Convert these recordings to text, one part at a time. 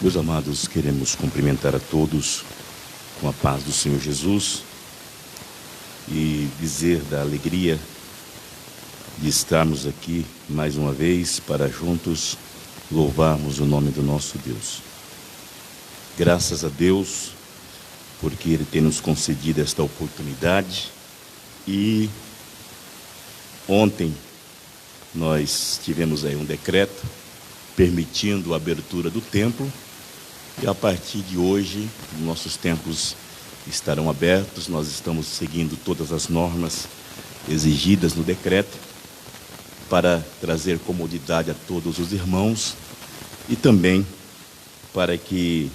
Meus amados, queremos cumprimentar a todos com a paz do Senhor Jesus e dizer da alegria de estarmos aqui mais uma vez para juntos louvarmos o nome do nosso Deus. Graças a Deus, porque Ele tem nos concedido esta oportunidade. E ontem nós tivemos aí um decreto permitindo a abertura do templo, e a partir de hoje nossos templos estarão abertos. Nós estamos seguindo todas as normas exigidas no decreto para trazer comodidade a todos os irmãos e também para que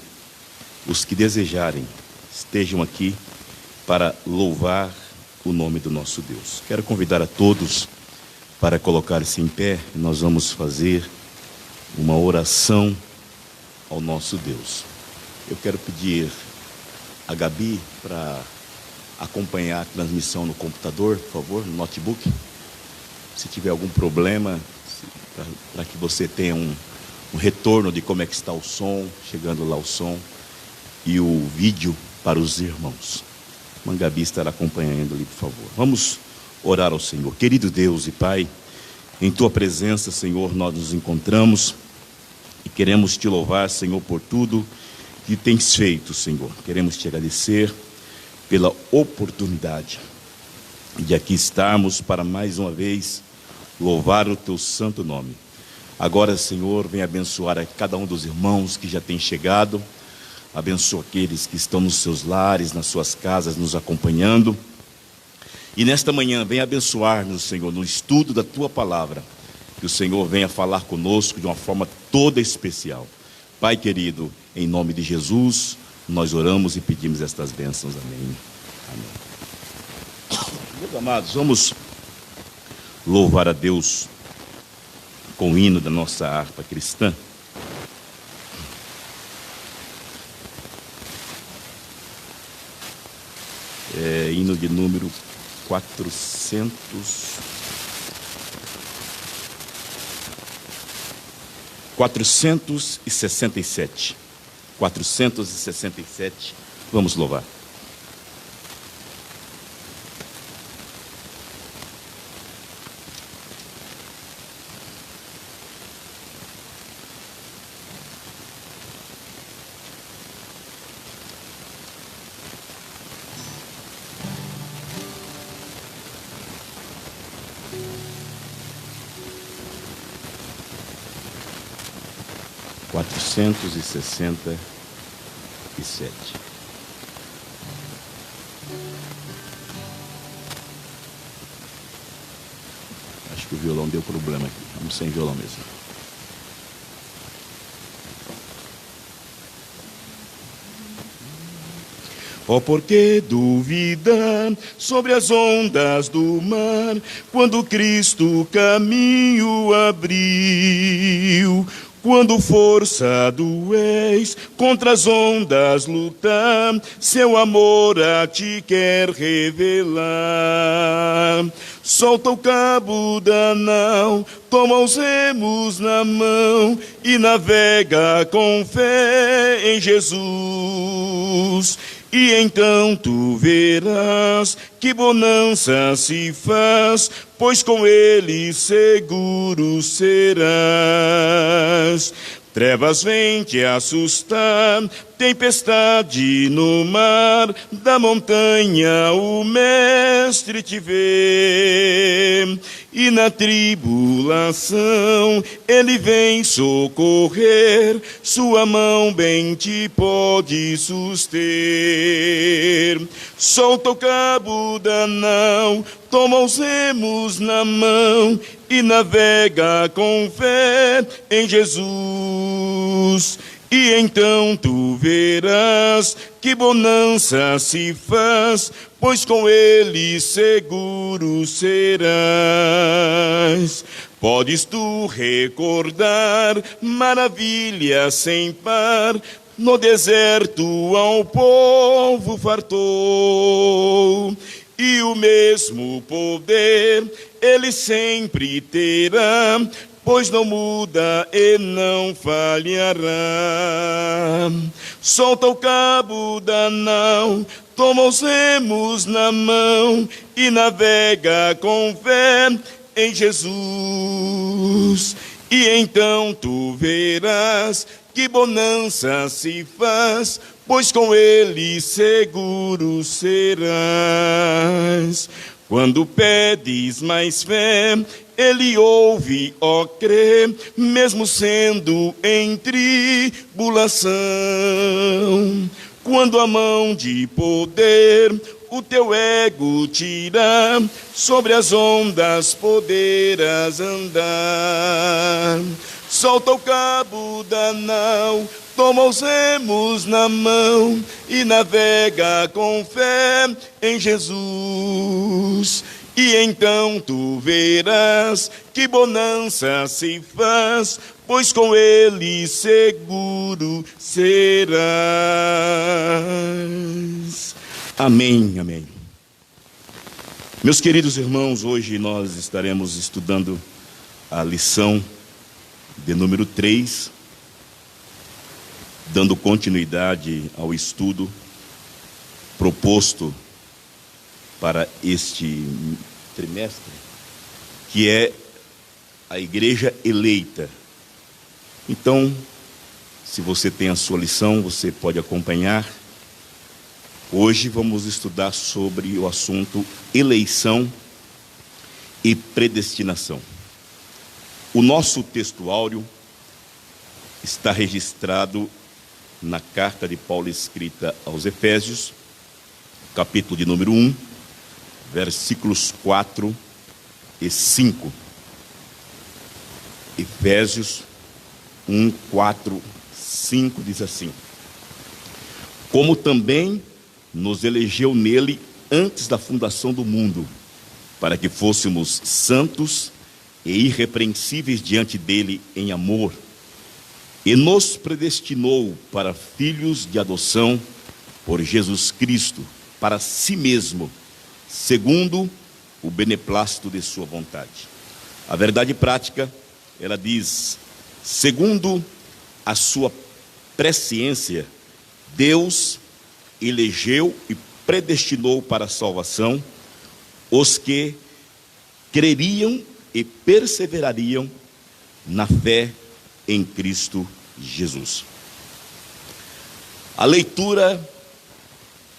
os que desejarem estejam aqui para louvar o nome do nosso Deus. Quero convidar a todos para colocar-se em pé. Nós vamos fazer uma oração ao nosso Deus. Eu quero pedir a Gabi para acompanhar a transmissão no computador, por favor, no notebook. Se tiver algum problema, para que você tenha um retorno de como é que está o som, chegando lá o som e o vídeo para os irmãos. A Gabi estará acompanhando ali, por favor. Vamos orar ao Senhor. Querido Deus e Pai, em Tua presença, Senhor, nós nos encontramos e queremos Te louvar, Senhor, por tudo que Tens feito, Senhor. Queremos Te agradecer pela oportunidade de aqui estarmos para mais uma vez louvar o Teu santo nome. Agora, Senhor, vem abençoar a cada um dos irmãos que já tem chegado. Abençoa aqueles que estão nos seus lares, nas suas casas, nos acompanhando. E nesta manhã, vem abençoar-nos, Senhor, no estudo da Tua palavra. Que o Senhor venha falar conosco de uma forma toda especial. Pai querido, em nome de Jesus, nós oramos e pedimos estas bênçãos. Amém. Amém. Meus amados, vamos louvar a Deus com o hino da nossa harpa cristã. Hino de número 467. 467. Vamos louvar. Quatrocentos e 67. Acho que o violão deu problema aqui. Vamos sem violão mesmo. Oh, por que duvida sobre as ondas do mar, quando Cristo caminho abriu? Quando forçado és contra as ondas lutar, seu amor a ti quer revelar. Solta o cabo da nau, toma os remos na mão e navega com fé em Jesus. E então tu verás que bonança se faz, pois com ele seguro serás. Trevas vêm te assustar, tempestade no mar, da montanha o Mestre te vê. E na tribulação ele vem socorrer, sua mão bem te pode suster. Solta o cabo da nau, toma os remos na mão e navega com fé em Jesus. E então tu verás que bonança se faz, pois com ele seguro serás. Podes tu recordar maravilhas sem par, no deserto ao povo fartou. E o mesmo poder ele sempre terá pois não muda e não falhará. Solta o cabo da nau, toma os remos na mão e navega com fé em Jesus. E então tu verás que bonança se faz, pois com ele seguro serás. Quando pedes mais fé, ele ouve, ó crê, mesmo sendo em tribulação. Quando a mão de poder o teu ego tirar, sobre as ondas poderás andar. Solta o cabo da nau, toma os remos na mão e navega com fé em Jesus. E então tu verás que bonança se faz, pois com ele seguro serás. Amém, amém. Meus queridos irmãos, hoje nós estaremos estudando a lição de número 3, dando continuidade ao estudo proposto para este trimestre, que é a igreja eleita. Então, se você tem a sua lição, você pode acompanhar. Hoje vamos estudar sobre o assunto eleição e predestinação. O nosso textuário está registrado na carta de Paulo escrita aos Efésios, capítulo de número 1, versículos 4 e 5. Efésios 1, 4, 5 diz assim: como também nos elegeu nele antes da fundação do mundo, para que fôssemos santos e irrepreensíveis diante dele em amor, e nos predestinou para filhos de adoção por Jesus Cristo, para si mesmo, segundo o beneplácito de sua vontade. A verdade prática, ela diz: segundo a sua presciência, Deus elegeu e predestinou para a salvação os que creriam e perseverariam na fé em Cristo Jesus. A leitura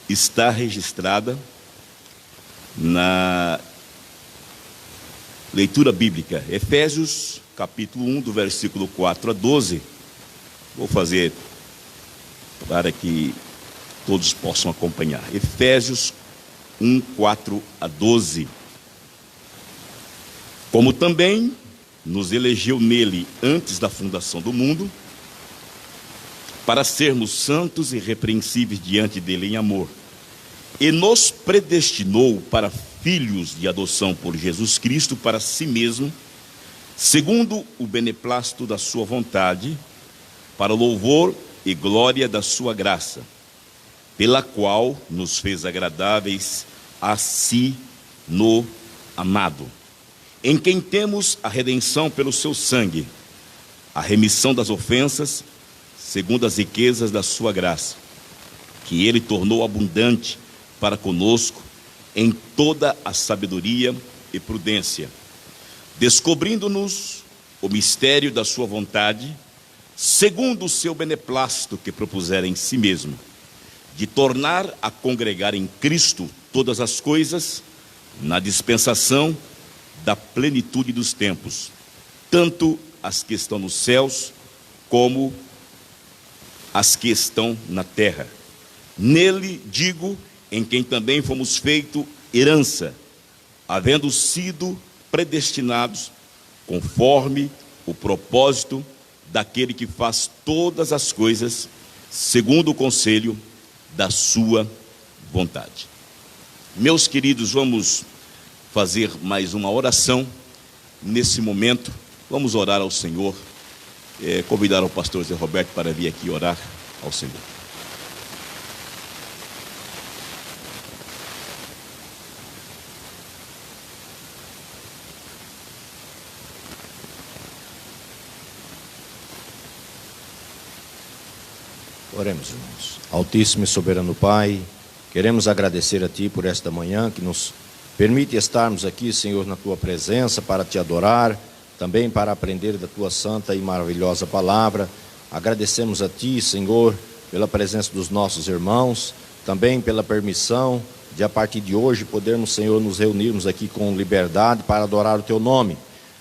está registrada na leitura bíblica, Efésios capítulo 1, do versículo 4 a 12. Vou fazer para que todos possam acompanhar. Efésios 1, 4 a 12. Como também nos elegeu nele antes da fundação do mundo, para sermos santos e irrepreensíveis diante dele em amor, e nos predestinou para filhos de adoção por Jesus Cristo para si mesmo, segundo o beneplácito da sua vontade, para o louvor e glória da sua graça, pela qual nos fez agradáveis a si no amado, em quem temos a redenção pelo seu sangue, a remissão das ofensas, segundo as riquezas da sua graça, que ele tornou abundante para conosco em toda a sabedoria e prudência, descobrindo-nos o mistério da sua vontade, segundo o seu beneplácito que propusera em si mesmo, de tornar a congregar em Cristo todas as coisas, na dispensação da plenitude dos tempos, tanto as que estão nos céus, como as que estão na terra. Nele, digo, em quem também fomos feito herança, havendo sido predestinados, conforme o propósito daquele que faz todas as coisas, segundo o conselho da sua vontade. Meus queridos, vamos fazer mais uma oração nesse momento. Vamos orar ao Senhor, convidar o pastor Zé Roberto para vir aqui orar ao Senhor. Oremos, irmãos. Altíssimo e soberano Pai, queremos agradecer a Ti por esta manhã que nos permite estarmos aqui, Senhor, na Tua presença para Te adorar, também para aprender da Tua santa e maravilhosa palavra. Agradecemos a Ti, Senhor, pela presença dos nossos irmãos, também pela permissão de, a partir de hoje, podermos, Senhor, nos reunirmos aqui com liberdade para adorar o Teu nome.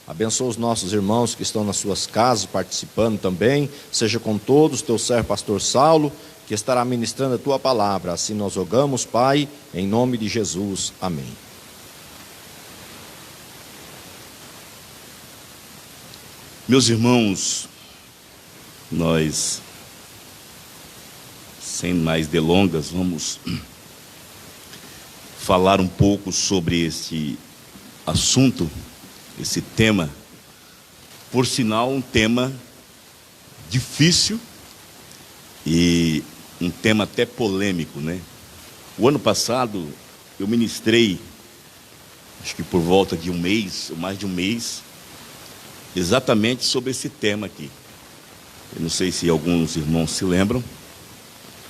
Abençoa os nossos irmãos que estão nas suas casas participando também, seja com todos, Teu servo pastor Saulo, que estará ministrando a Tua palavra. Assim nós rogamos, Pai, em nome de Jesus. Amém. Meus irmãos, nós, sem mais delongas, vamos falar um pouco sobre esse assunto, esse tema, por sinal um tema difícil e um tema até polêmico, né? O ano passado eu ministrei, acho que por volta de um mês, ou mais de um mês, exatamente sobre esse tema aqui. Eu não sei se alguns irmãos se lembram,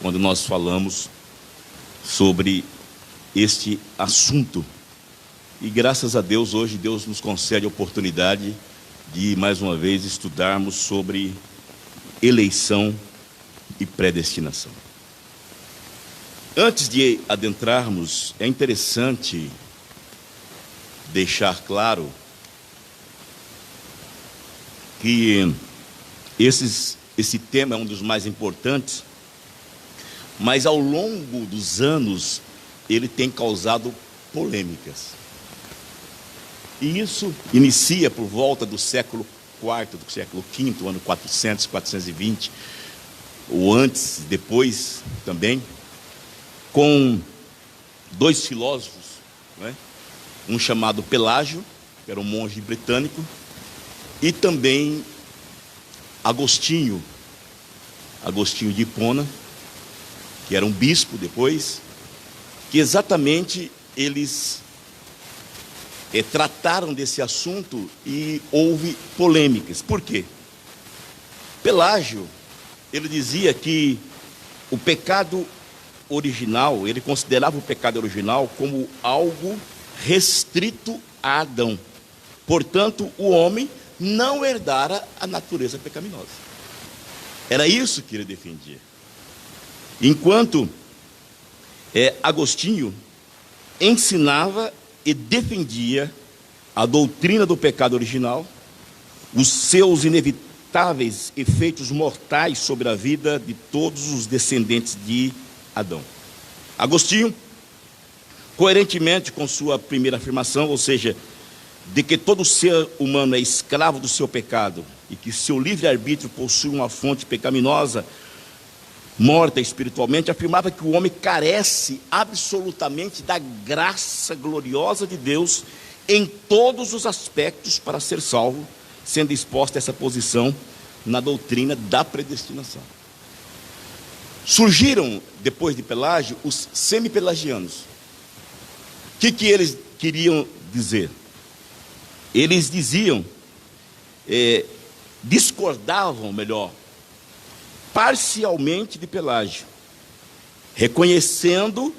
quando nós falamos sobre este assunto. E graças a Deus, hoje Deus nos concede a oportunidade de mais uma vez estudarmos sobre eleição e predestinação. Antes de adentrarmos, é interessante deixar claro que esse tema é um dos mais importantes, mas ao longo dos anos ele tem causado polêmicas. E isso inicia por volta do século IV, do século V, ano 400, 420, ou antes, depois também, com dois filósofos, né? Um chamado Pelágio, que era um monge britânico, e também Agostinho de Hipona, que era um bispo depois, que exatamente eles trataram desse assunto e houve polêmicas. Por quê? Pelágio, ele dizia que o pecado original, ele considerava o pecado original como algo restrito a Adão. Portanto, o homem não herdara a natureza pecaminosa. Era isso que ele defendia. Enquanto Agostinho ensinava e defendia a doutrina do pecado original, os seus inevitáveis efeitos mortais sobre a vida de todos os descendentes de Adão. Agostinho, coerentemente com sua primeira afirmação, ou seja, de que todo ser humano é escravo do seu pecado e que seu livre-arbítrio possui uma fonte pecaminosa, morta espiritualmente, afirmava que o homem carece absolutamente da graça gloriosa de Deus em todos os aspectos para ser salvo, sendo exposta essa posição na doutrina da predestinação. Surgiram, depois de Pelágio, os semi-pelagianos. O que eles queriam dizer? Eles diziam, discordavam, melhor, parcialmente de Pelágio, reconhecendo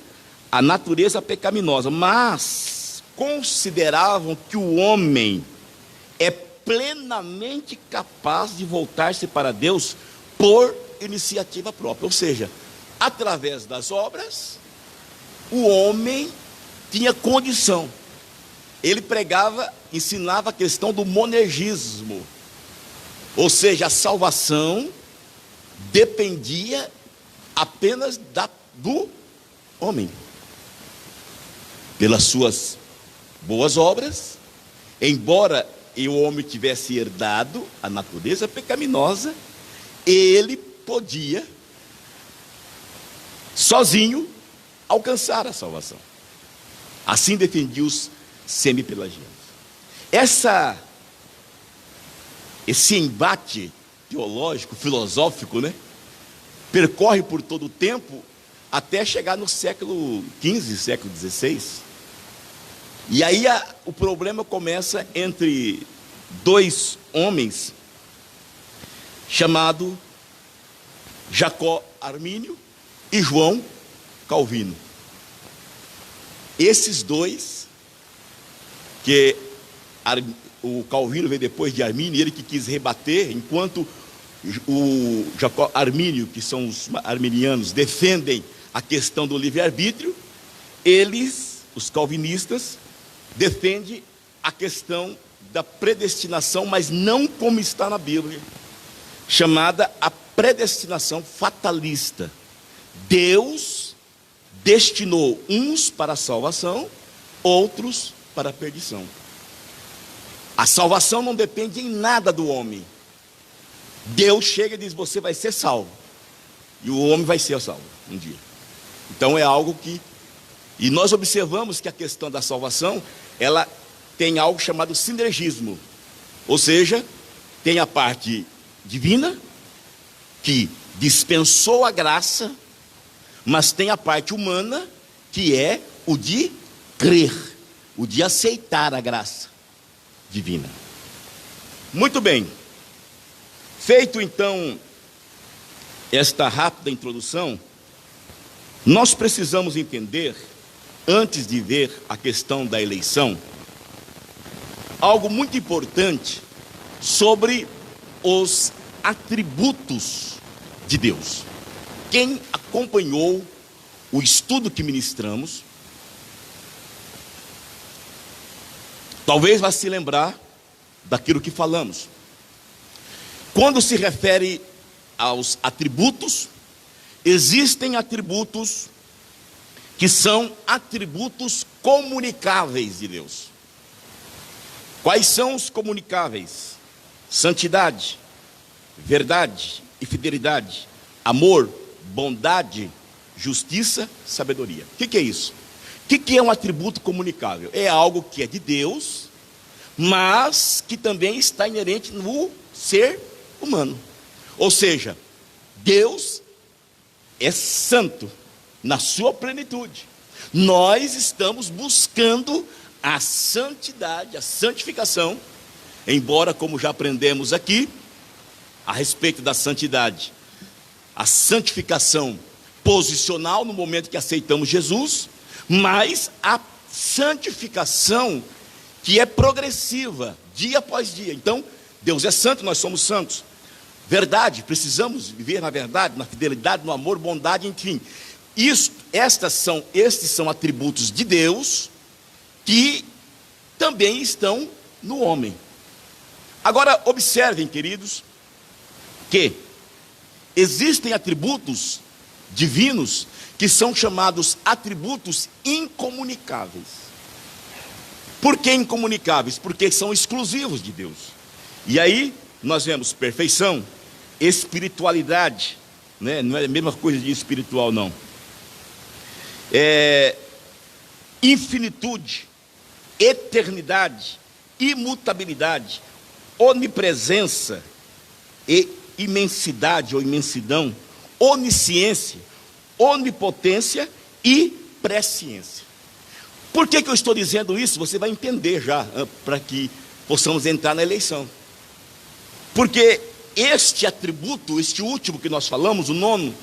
a natureza pecaminosa, mas consideravam que o homem é plenamente capaz de voltar-se para Deus por iniciativa própria, ou seja, através das obras, o homem tinha condição. Ele pregava, ensinava a questão do monergismo, ou seja, a salvação dependia apenas do homem. Pelas suas boas obras, embora o homem tivesse herdado a natureza pecaminosa, ele podia, sozinho, alcançar a salvação. Assim defendiam os semi-pelagianos. Esse embate teológico, filosófico, né, percorre por todo o tempo até chegar no século XV, século XVI. E aí o problema começa entre dois homens chamado Jacó Armínio e João Calvino. Esses dois, que o Calvino veio depois de Armínio, ele que quis rebater, enquanto o Armínio, que são os arminianos, defendem a questão do livre-arbítrio, eles, os calvinistas, defendem a questão da predestinação, mas não como está na Bíblia, chamada a predestinação fatalista. Deus destinou uns para a salvação, outros para a perdição. A salvação não depende em nada do homem. Deus chega e diz: você vai ser salvo, e o homem vai ser salvo um dia. Então é algo que... E nós observamos que a questão da salvação, ela tem algo chamado sinergismo. Ou seja, tem a parte divina, que dispensou a graça, mas tem a parte humana, que é o de crer, o de aceitar a graça divina. Muito bem. Feito então esta rápida introdução, nós precisamos entender, antes de ver a questão da eleição, algo muito importante sobre os atributos de Deus. Quem acompanhou o estudo que ministramos, talvez vá se lembrar daquilo que falamos. Quando se refere aos atributos, existem atributos que são atributos comunicáveis de Deus. Quais são os comunicáveis? Santidade, verdade e fidelidade, amor, bondade, justiça, sabedoria. O que é isso? O que é um atributo comunicável? É algo que é de Deus, mas que também está inerente no ser humano. Ou seja, Deus é santo na sua plenitude. Nós estamos buscando a santidade, a santificação, embora, como já aprendemos aqui, a respeito da santidade, a santificação posicional no momento que aceitamos Jesus, mas a santificação que é progressiva, dia após dia. Então, Deus é santo, nós somos santos. Verdade, precisamos viver na verdade, na fidelidade, no amor, bondade, enfim. Estes são atributos de Deus que também estão no homem. Agora, observem, queridos, que existem atributos divinos que são chamados atributos incomunicáveis. Por que incomunicáveis? Porque são exclusivos de Deus. E aí nós vemos perfeição, espiritualidade, né? Não é a mesma coisa de espiritual, não. Infinitude, eternidade, imutabilidade, onipresença e imensidade ou imensidão, onisciência, onipotência e presciência. Por que eu estou dizendo isso? Você vai entender já, para que possamos entrar na eleição. Porque este atributo, este último que nós falamos, o nono,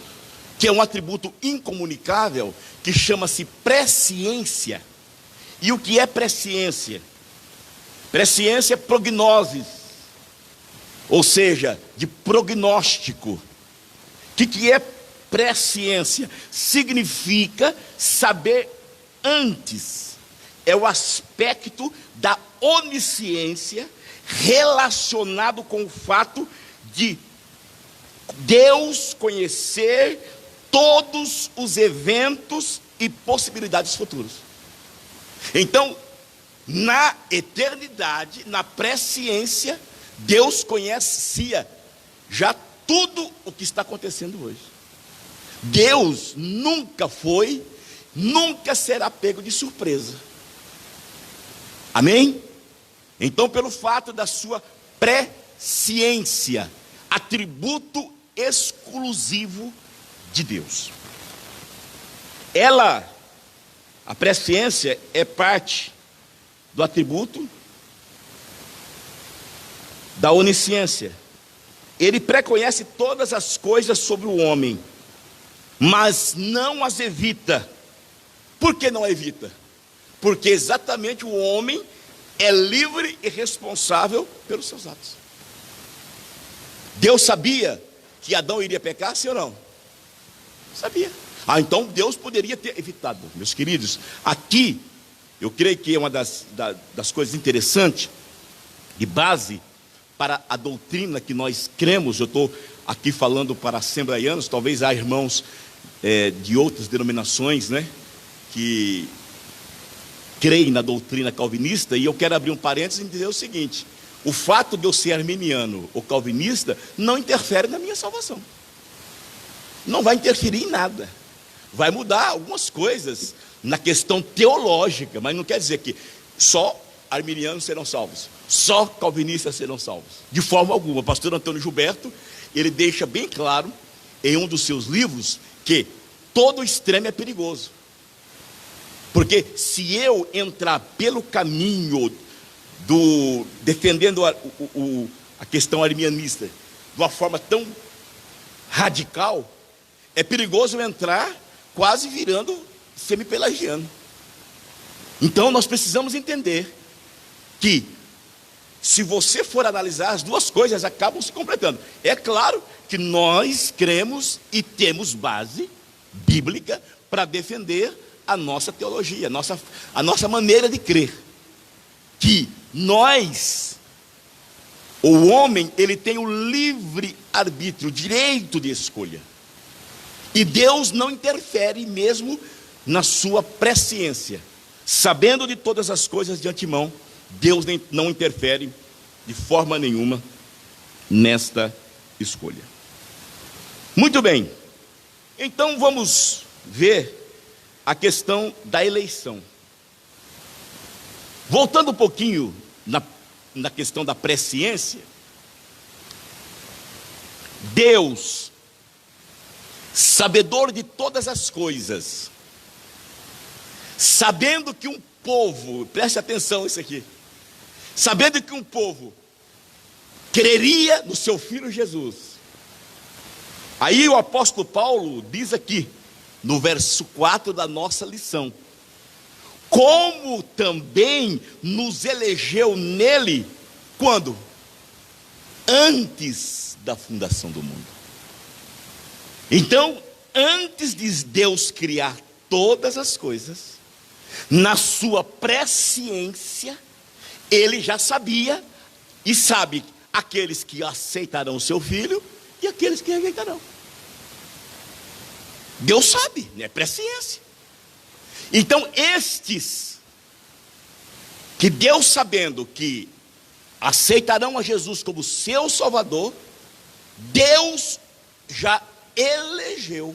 que é um atributo incomunicável, que chama-se presciência. E o que é presciência? Presciência é prognoses, ou seja, de prognóstico. O que é presciência? Significa saber antes. É o aspecto da onisciência relacionado com o fato de Deus conhecer todos os eventos e possibilidades futuras. Então, na eternidade, na presciência, Deus conhecia já tudo o que está acontecendo hoje. Deus nunca foi, nunca será pego de surpresa. Amém? Então, pelo fato da sua presciência, atributo exclusivo de Deus. A presciência é parte do atributo da onisciência. Ele preconhece todas as coisas sobre o homem. mas não as evita. Por que não evita? Porque exatamente o homem é livre e responsável pelos seus atos. Deus sabia que Adão iria pecar, sim ou não? Sabia. Então Deus poderia ter evitado. Meus queridos, aqui, eu creio que é uma das coisas interessantes, de base para a doutrina que nós cremos. Eu estou aqui falando para assembleianos, talvez há irmãos de outras denominações, né, que creem na doutrina calvinista, e eu quero abrir um parênteses e dizer o seguinte: o fato de eu ser arminiano ou calvinista não interfere na minha salvação. Não vai interferir em nada. Vai mudar algumas coisas na questão teológica, mas não quer dizer que só arminianos serão salvos, só calvinistas serão salvos. De forma alguma. O pastor Antônio Gilberto, ele deixa bem claro em um dos seus livros que todo extremo é perigoso. Porque se eu entrar pelo caminho defendendo a questão arminianista de uma forma tão radical, é perigoso eu entrar quase virando semi-pelagiano. Então nós precisamos entender que, se você for analisar, as duas coisas acabam se completando. É claro que nós cremos e temos base bíblica para defender a nossa teologia, a nossa maneira de crer. Que nós, o homem, ele tem o livre arbítrio, o direito de escolha. E Deus não interfere mesmo na sua presciência. Sabendo de todas as coisas de antemão, Deus não interfere de forma nenhuma nesta escolha. Muito bem. Então vamos ver a questão da eleição. Voltando um pouquinho na questão da presciência, Deus, sabedor de todas as coisas, sabendo que um povo, preste atenção nisso aqui, sabendo que um povo creria no seu Filho Jesus. Aí o apóstolo Paulo diz aqui, no verso 4 da nossa lição: como também nos elegeu nele, quando? Antes da fundação do mundo. Então, antes de Deus criar todas as coisas, na sua presciência, ele já sabia e sabe aqueles que aceitarão o seu filho e aqueles que rejeitarão. Deus sabe, é presciência. Então estes, que Deus sabendo que aceitarão a Jesus como seu Salvador, Deus já elegeu.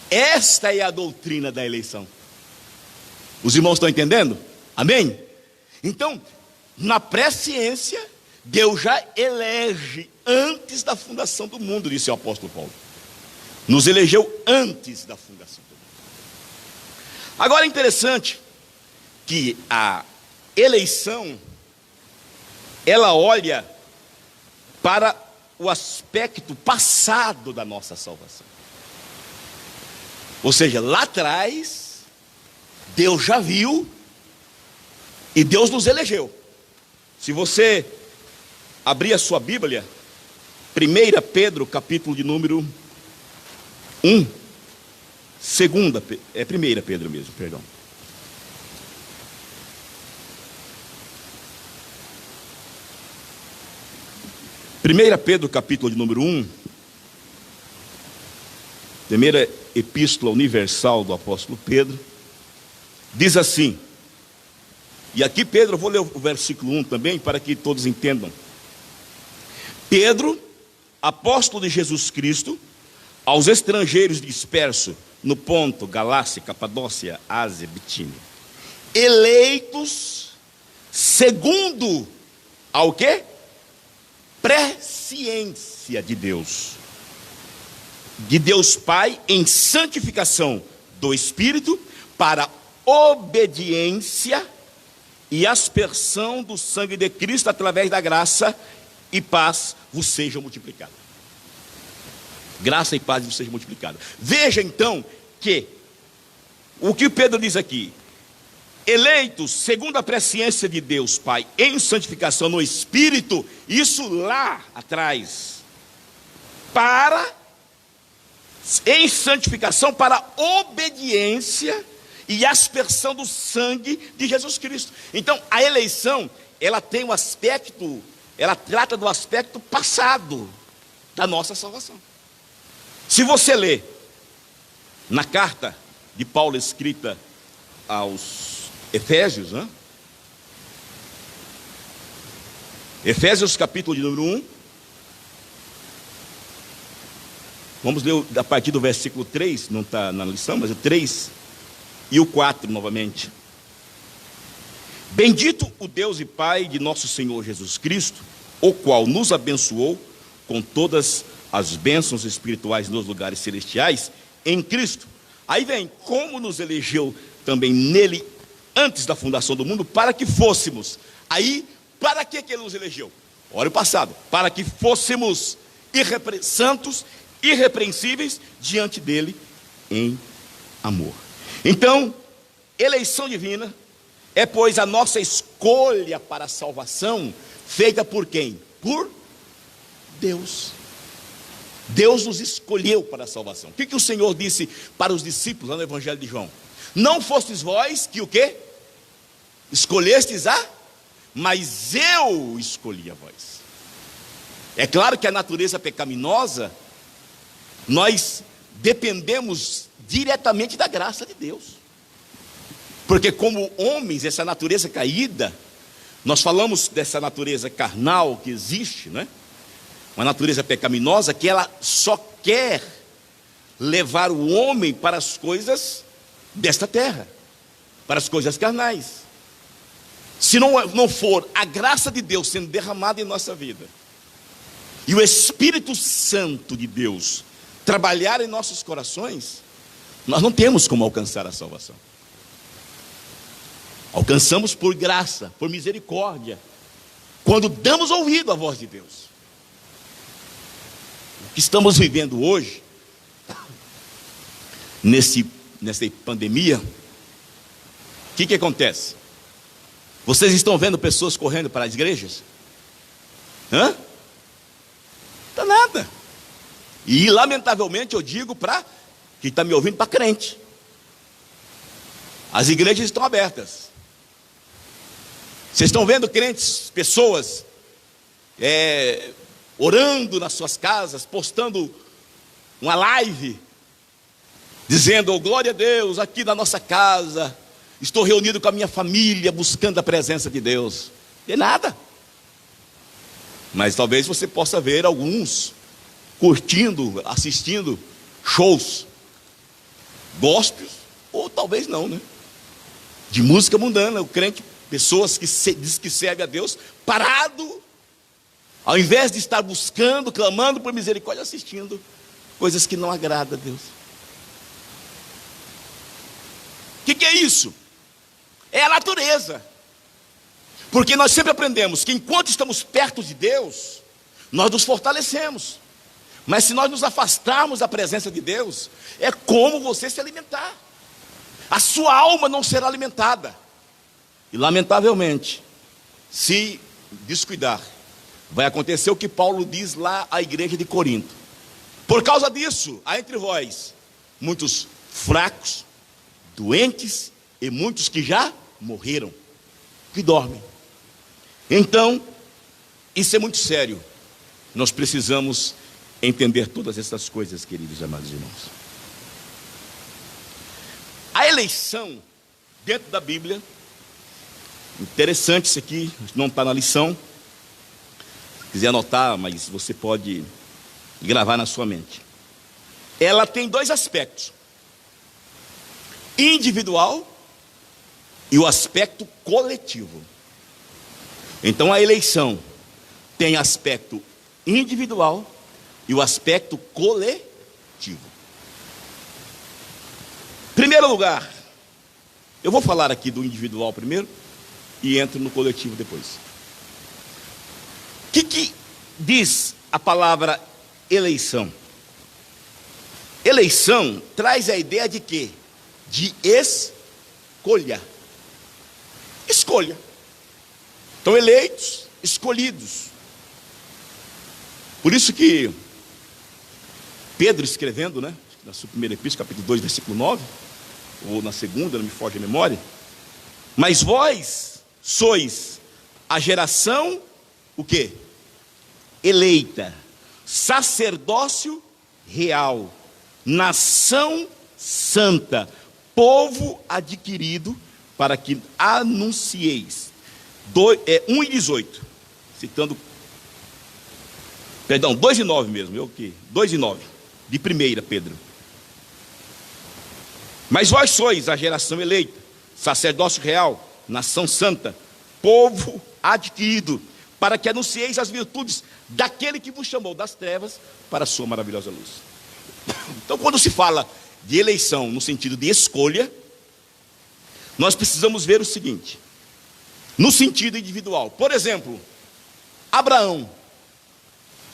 Esta é a doutrina da eleição. Os irmãos estão entendendo? Amém? Então, na presciência, Deus já elege antes da fundação do mundo, disse o apóstolo Paulo. Nos elegeu antes da fundação do mundo. Agora é interessante que a eleição, ela olha para o aspecto passado da nossa salvação. Ou seja, lá atrás, Deus já viu e Deus nos elegeu. Se você abrir a sua Bíblia, 1 Pedro, capítulo de número 1, 1 Pedro mesmo, perdão. Primeira Pedro, capítulo de número 1, primeira epístola universal do apóstolo Pedro, diz assim, e aqui Pedro, eu vou ler o versículo 1 também, para que todos entendam. Pedro, apóstolo de Jesus Cristo, aos estrangeiros dispersos no Ponto, Galácia, Capadócia, Ásia, Bitínia, eleitos segundo ao quê? Presciência de Deus Pai, em santificação do Espírito, para obediência e aspersão do sangue de Cristo, através da graça e paz vos sejam multiplicadas. Graça e paz vos seja multiplicada. Veja então que o que Pedro diz aqui: eleitos segundo a presciência de Deus Pai, em santificação no Espírito, isso lá atrás, em santificação para obediência e aspersão do sangue de Jesus Cristo. Então, a eleição, ela tem um aspecto, ela trata do aspecto passado da nossa salvação. Se você ler na carta de Paulo escrita aos Efésios, né? Efésios capítulo de número 1, vamos ler a partir do versículo 3, não está na lição, mas o 3 e o 4 novamente. Bendito o Deus e Pai de nosso Senhor Jesus Cristo, o qual nos abençoou com todas as bênçãos espirituais nos lugares celestiais em Cristo. Aí vem, como nos elegeu também nele antes da fundação do mundo, para que fôssemos. Aí, para que ele nos elegeu? Olha o passado. Para que fôssemos santos, irrepreensíveis diante dele em amor. Então, eleição divina é, pois, a nossa escolha para a salvação feita por quem? Por Deus. Deus nos escolheu para a salvação. O que o Senhor disse para os discípulos lá no Evangelho de João? Não fostes vós que o quê? Escolhestes mas eu escolhi a vós. É claro que a natureza pecaminosa, nós dependemos diretamente da graça de Deus. Porque como homens, essa natureza caída, nós falamos dessa natureza carnal que existe, né? Uma natureza pecaminosa que ela só quer levar o homem para as coisas desta terra, para as coisas carnais. Se não for a graça de Deus sendo derramada em nossa vida, e o Espírito Santo de Deus trabalhar em nossos corações, nós não temos como alcançar a salvação. Alcançamos por graça, por misericórdia, quando damos ouvido à voz de Deus. O que estamos vivendo hoje, nessa pandemia, o que acontece? Vocês estão vendo pessoas correndo para as igrejas? Não está nada. E lamentavelmente eu digo para quem está me ouvindo, para crente. As igrejas estão abertas. Vocês estão vendo crentes, pessoas orando nas suas casas, postando uma live, dizendo: oh, glória a Deus, aqui na nossa casa, estou reunido com a minha família, buscando a presença de Deus. E nada. Mas talvez você possa ver alguns curtindo, assistindo shows gospels, ou talvez não, né? De música mundana, o crente, pessoas que diz que serve a Deus, parado, ao invés de estar buscando, clamando por misericórdia, assistindo coisas que não agradam a Deus. O que é isso? É a natureza. Porque nós sempre aprendemos que enquanto estamos perto de Deus, nós nos fortalecemos. Mas se nós nos afastarmos da presença de Deus, é como você se alimentar. A sua alma não será alimentada. E lamentavelmente, se descuidar, vai acontecer o que Paulo diz lá à igreja de Corinto. Por causa disso, há entre vós muitos fracos, doentes e muitos que já morreram, que dormem. Então, isso é muito sério. Nós precisamos entender todas essas coisas, queridos e amados irmãos. A eleição dentro da Bíblia, interessante isso aqui, não está na lição. Se quiser anotar, mas você pode gravar na sua mente. Ela tem dois aspectos: individual e o aspecto coletivo. Então a eleição tem aspecto individual e o aspecto coletivo. Primeiro lugar, eu vou falar aqui do individual primeiro e entro no coletivo depois. O que diz a palavra eleição? Eleição traz a ideia de quê? De escolha. Escolha. Então, eleitos, escolhidos. Por isso que Pedro escrevendo, né, na sua primeira epístola, capítulo 2, versículo 9, ou na segunda, não me foge a memória. Mas vós sois a geração, o quê? Eleita, sacerdócio real, nação santa, povo adquirido, para que anuncieis. 1:18, citando, perdão, 2:9 mesmo, 2:9, de 1 Pedro. Mas vós sois a geração eleita, sacerdócio real, nação santa, povo adquirido, para que anuncieis as virtudes daquele que vos chamou das trevas para a sua maravilhosa luz. Então, quando se fala de eleição no sentido de escolha, nós precisamos ver o seguinte, no sentido individual. Por exemplo, Abraão,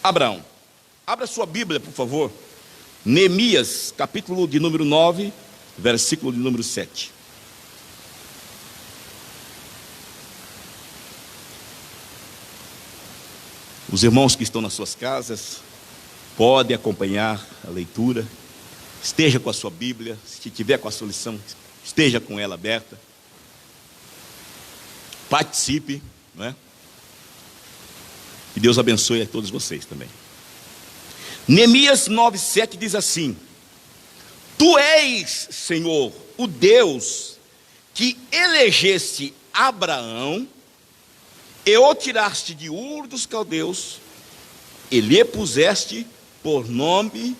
abra sua Bíblia, por favor, Neemias, capítulo de número 9, versículo de número 7. Os irmãos que estão nas suas casas podem acompanhar a leitura. Esteja com a sua Bíblia, se tiver com a sua lição, esteja com ela aberta. Participe, não é? Que Deus abençoe a todos vocês também. Neemias 9:7 diz assim: Tu és, Senhor, o Deus que elegeste Abraão e o tiraste de Ur dos Caldeus e lhe puseste por nome,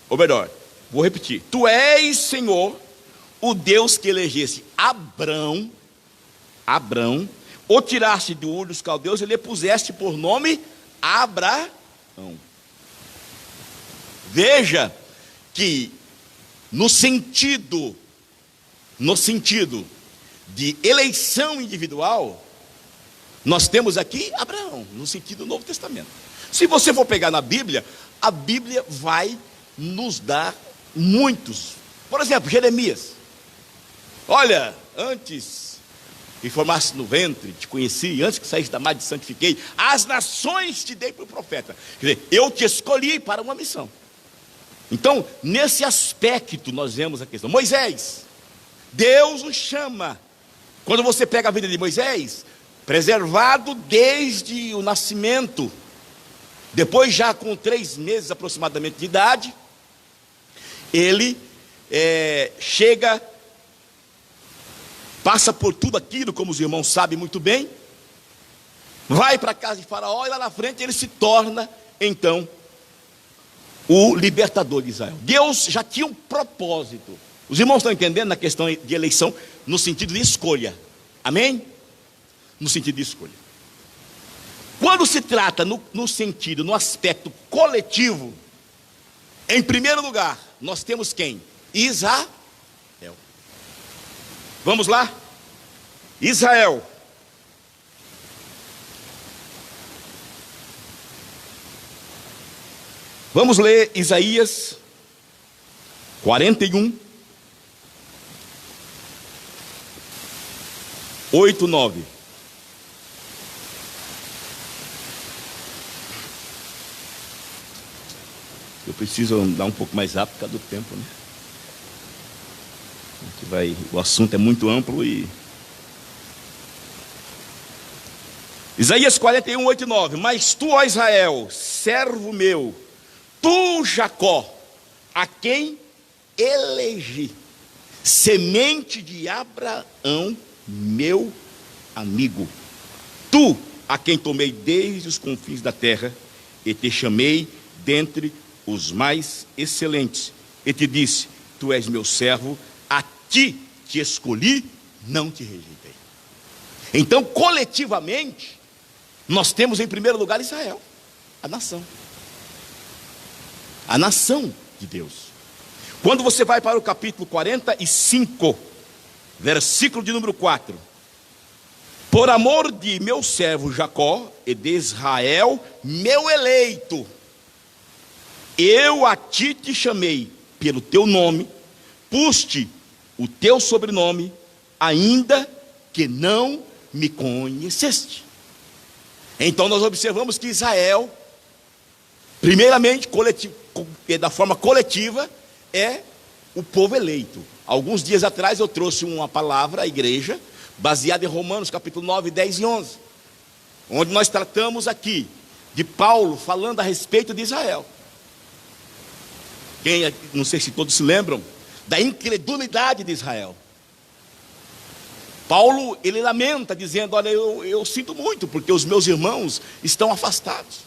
ou melhor, vou repetir: Tu és, Senhor, o Deus que elegeste Abrão, o tiraste de Ur dos Caldeus e lhe puseste por nome Abraão. Veja que no sentido de eleição individual, nós temos aqui Abraão, no sentido do Novo Testamento. Se você for pegar na Bíblia, a Bíblia vai nos dar muitos. Por exemplo, Jeremias. Olha, antes que formasse no ventre, te conheci, antes que saísse da madre te santifiquei, as nações te dei por profeta. Quer dizer, eu te escolhi para uma missão. Então, nesse aspecto, nós vemos a questão. Moisés, Deus o chama. Quando você pega a vida de Moisés, preservado desde o nascimento, depois já com 3 meses aproximadamente de idade, ele chega, passa por tudo aquilo, como os irmãos sabem muito bem, vai para a casa de Faraó e lá na frente ele se torna, então, o libertador de Israel. Deus já tinha um propósito. Os irmãos estão entendendo na questão de eleição, no sentido de escolha. Amém? No sentido de escolha. Quando se trata no sentido, no aspecto coletivo, em primeiro lugar, nós temos quem? Israel. Vamos lá? Israel. Vamos ler Isaías 41, 8, 9. Eu preciso andar um pouco mais rápido por causa do tempo, né? O assunto é muito amplo e... Isaías 41, 8 e 9. Mas tu, ó Israel, servo meu, tu, Jacó, a quem elegi, semente de Abraão, meu amigo. Tu, a quem tomei desde os confins da terra, e te chamei dentre os mais excelentes, e te disse: tu és meu servo, a ti te escolhi, não te rejeitei. Então, coletivamente, nós temos em primeiro lugar Israel, a nação de Deus. Quando você vai para o capítulo 45, versículo de número 4: por amor de meu servo Jacó e de Israel, meu eleito, eu a ti te chamei, pelo teu nome, pus-te o teu sobrenome, ainda que não me conheceste. Então nós observamos que Israel, primeiramente, da forma coletiva, é o povo eleito. Alguns dias atrás eu trouxe uma palavra à igreja, baseada em Romanos capítulo 9, 10 e 11, onde nós tratamos aqui de Paulo falando a respeito de Israel. Não sei se todos se lembram da incredulidade de Israel. Paulo, ele lamenta dizendo: olha, eu sinto muito, porque os meus irmãos estão afastados.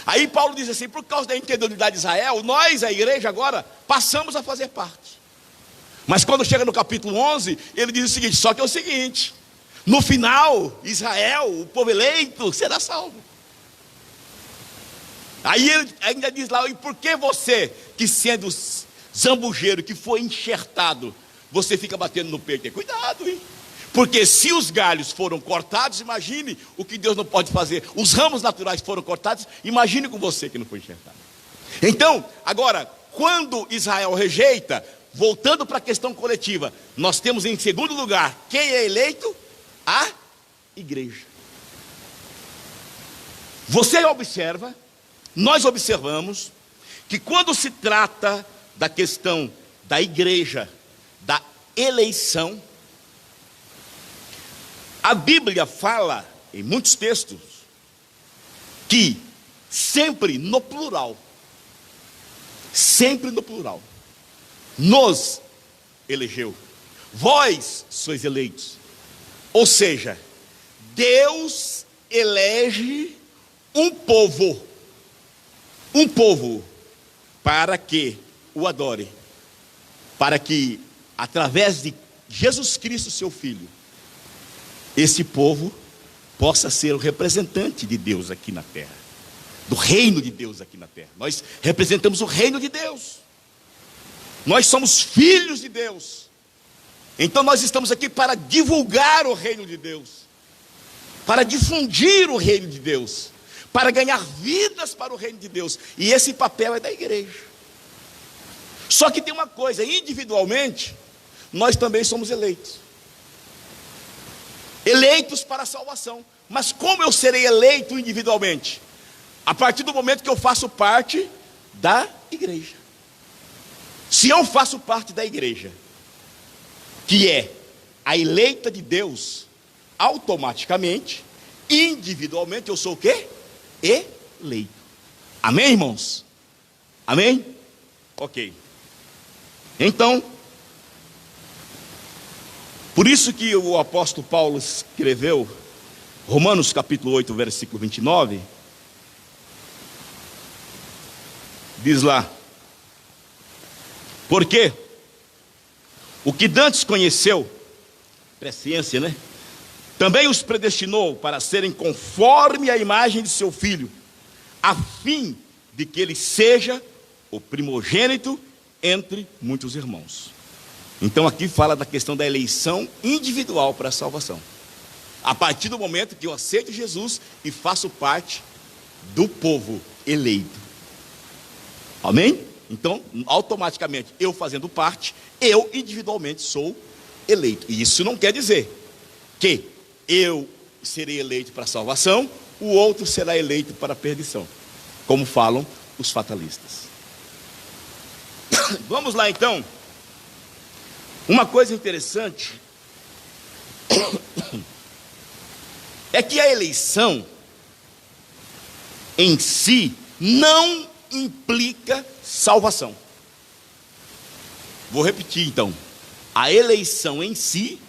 Aí Paulo diz assim: por causa da incredulidade de Israel, nós, a igreja agora, passamos a fazer parte. Mas quando chega no capítulo 11, ele diz o seguinte: só que é o seguinte, no final, Israel, o povo eleito, será salvo. Aí ele ainda diz lá: e por que você, que sendo zambujeiro, que foi enxertado, você fica batendo no peito? Cuidado, hein? Porque se os galhos foram cortados, imagine o que Deus não pode fazer. Os ramos naturais foram cortados, imagine com você que não foi enxertado. Então, agora, quando Israel rejeita, voltando para a questão coletiva, nós temos em segundo lugar, quem é eleito? A igreja. Você observa, nós observamos, que quando se trata da questão da igreja, da eleição, a Bíblia fala, em muitos textos, que sempre no plural, nos elegeu, vós sois eleitos. Ou seja, Deus elege um povo para que o adore, para que através de Jesus Cristo, seu Filho, esse povo possa ser o representante de Deus aqui na terra, do reino de Deus aqui na terra. Nós representamos o reino de Deus, nós somos filhos de Deus. Então nós estamos aqui para divulgar o reino de Deus, para difundir o reino de Deus, para ganhar vidas para o reino de Deus. E esse papel é da igreja. Só que tem uma coisa: individualmente nós também somos eleitos para a salvação. Mas como eu serei eleito individualmente? A partir do momento que eu faço parte da igreja. Se eu faço parte da igreja, que é a eleita de Deus, automaticamente, individualmente, eu sou o quê? Eleito. Amém, irmãos? Amém? Ok. Então, por isso que o apóstolo Paulo escreveu Romanos capítulo 8, versículo 29, diz lá: porque o que dantes conheceu, presciência, né? Também os predestinou para serem conforme a imagem de seu Filho, a fim de que ele seja o primogênito entre muitos irmãos. Então aqui fala da questão da eleição individual para a salvação. A partir do momento que eu aceito Jesus e faço parte do povo eleito. Amém? Então, automaticamente, eu fazendo parte, eu individualmente sou eleito. E isso não quer dizer que eu serei eleito para a salvação, o outro será eleito para a perdição, como falam os fatalistas. Vamos lá então. Uma coisa interessante é que a eleição em si não implica salvação. Vou repetir então: a eleição em si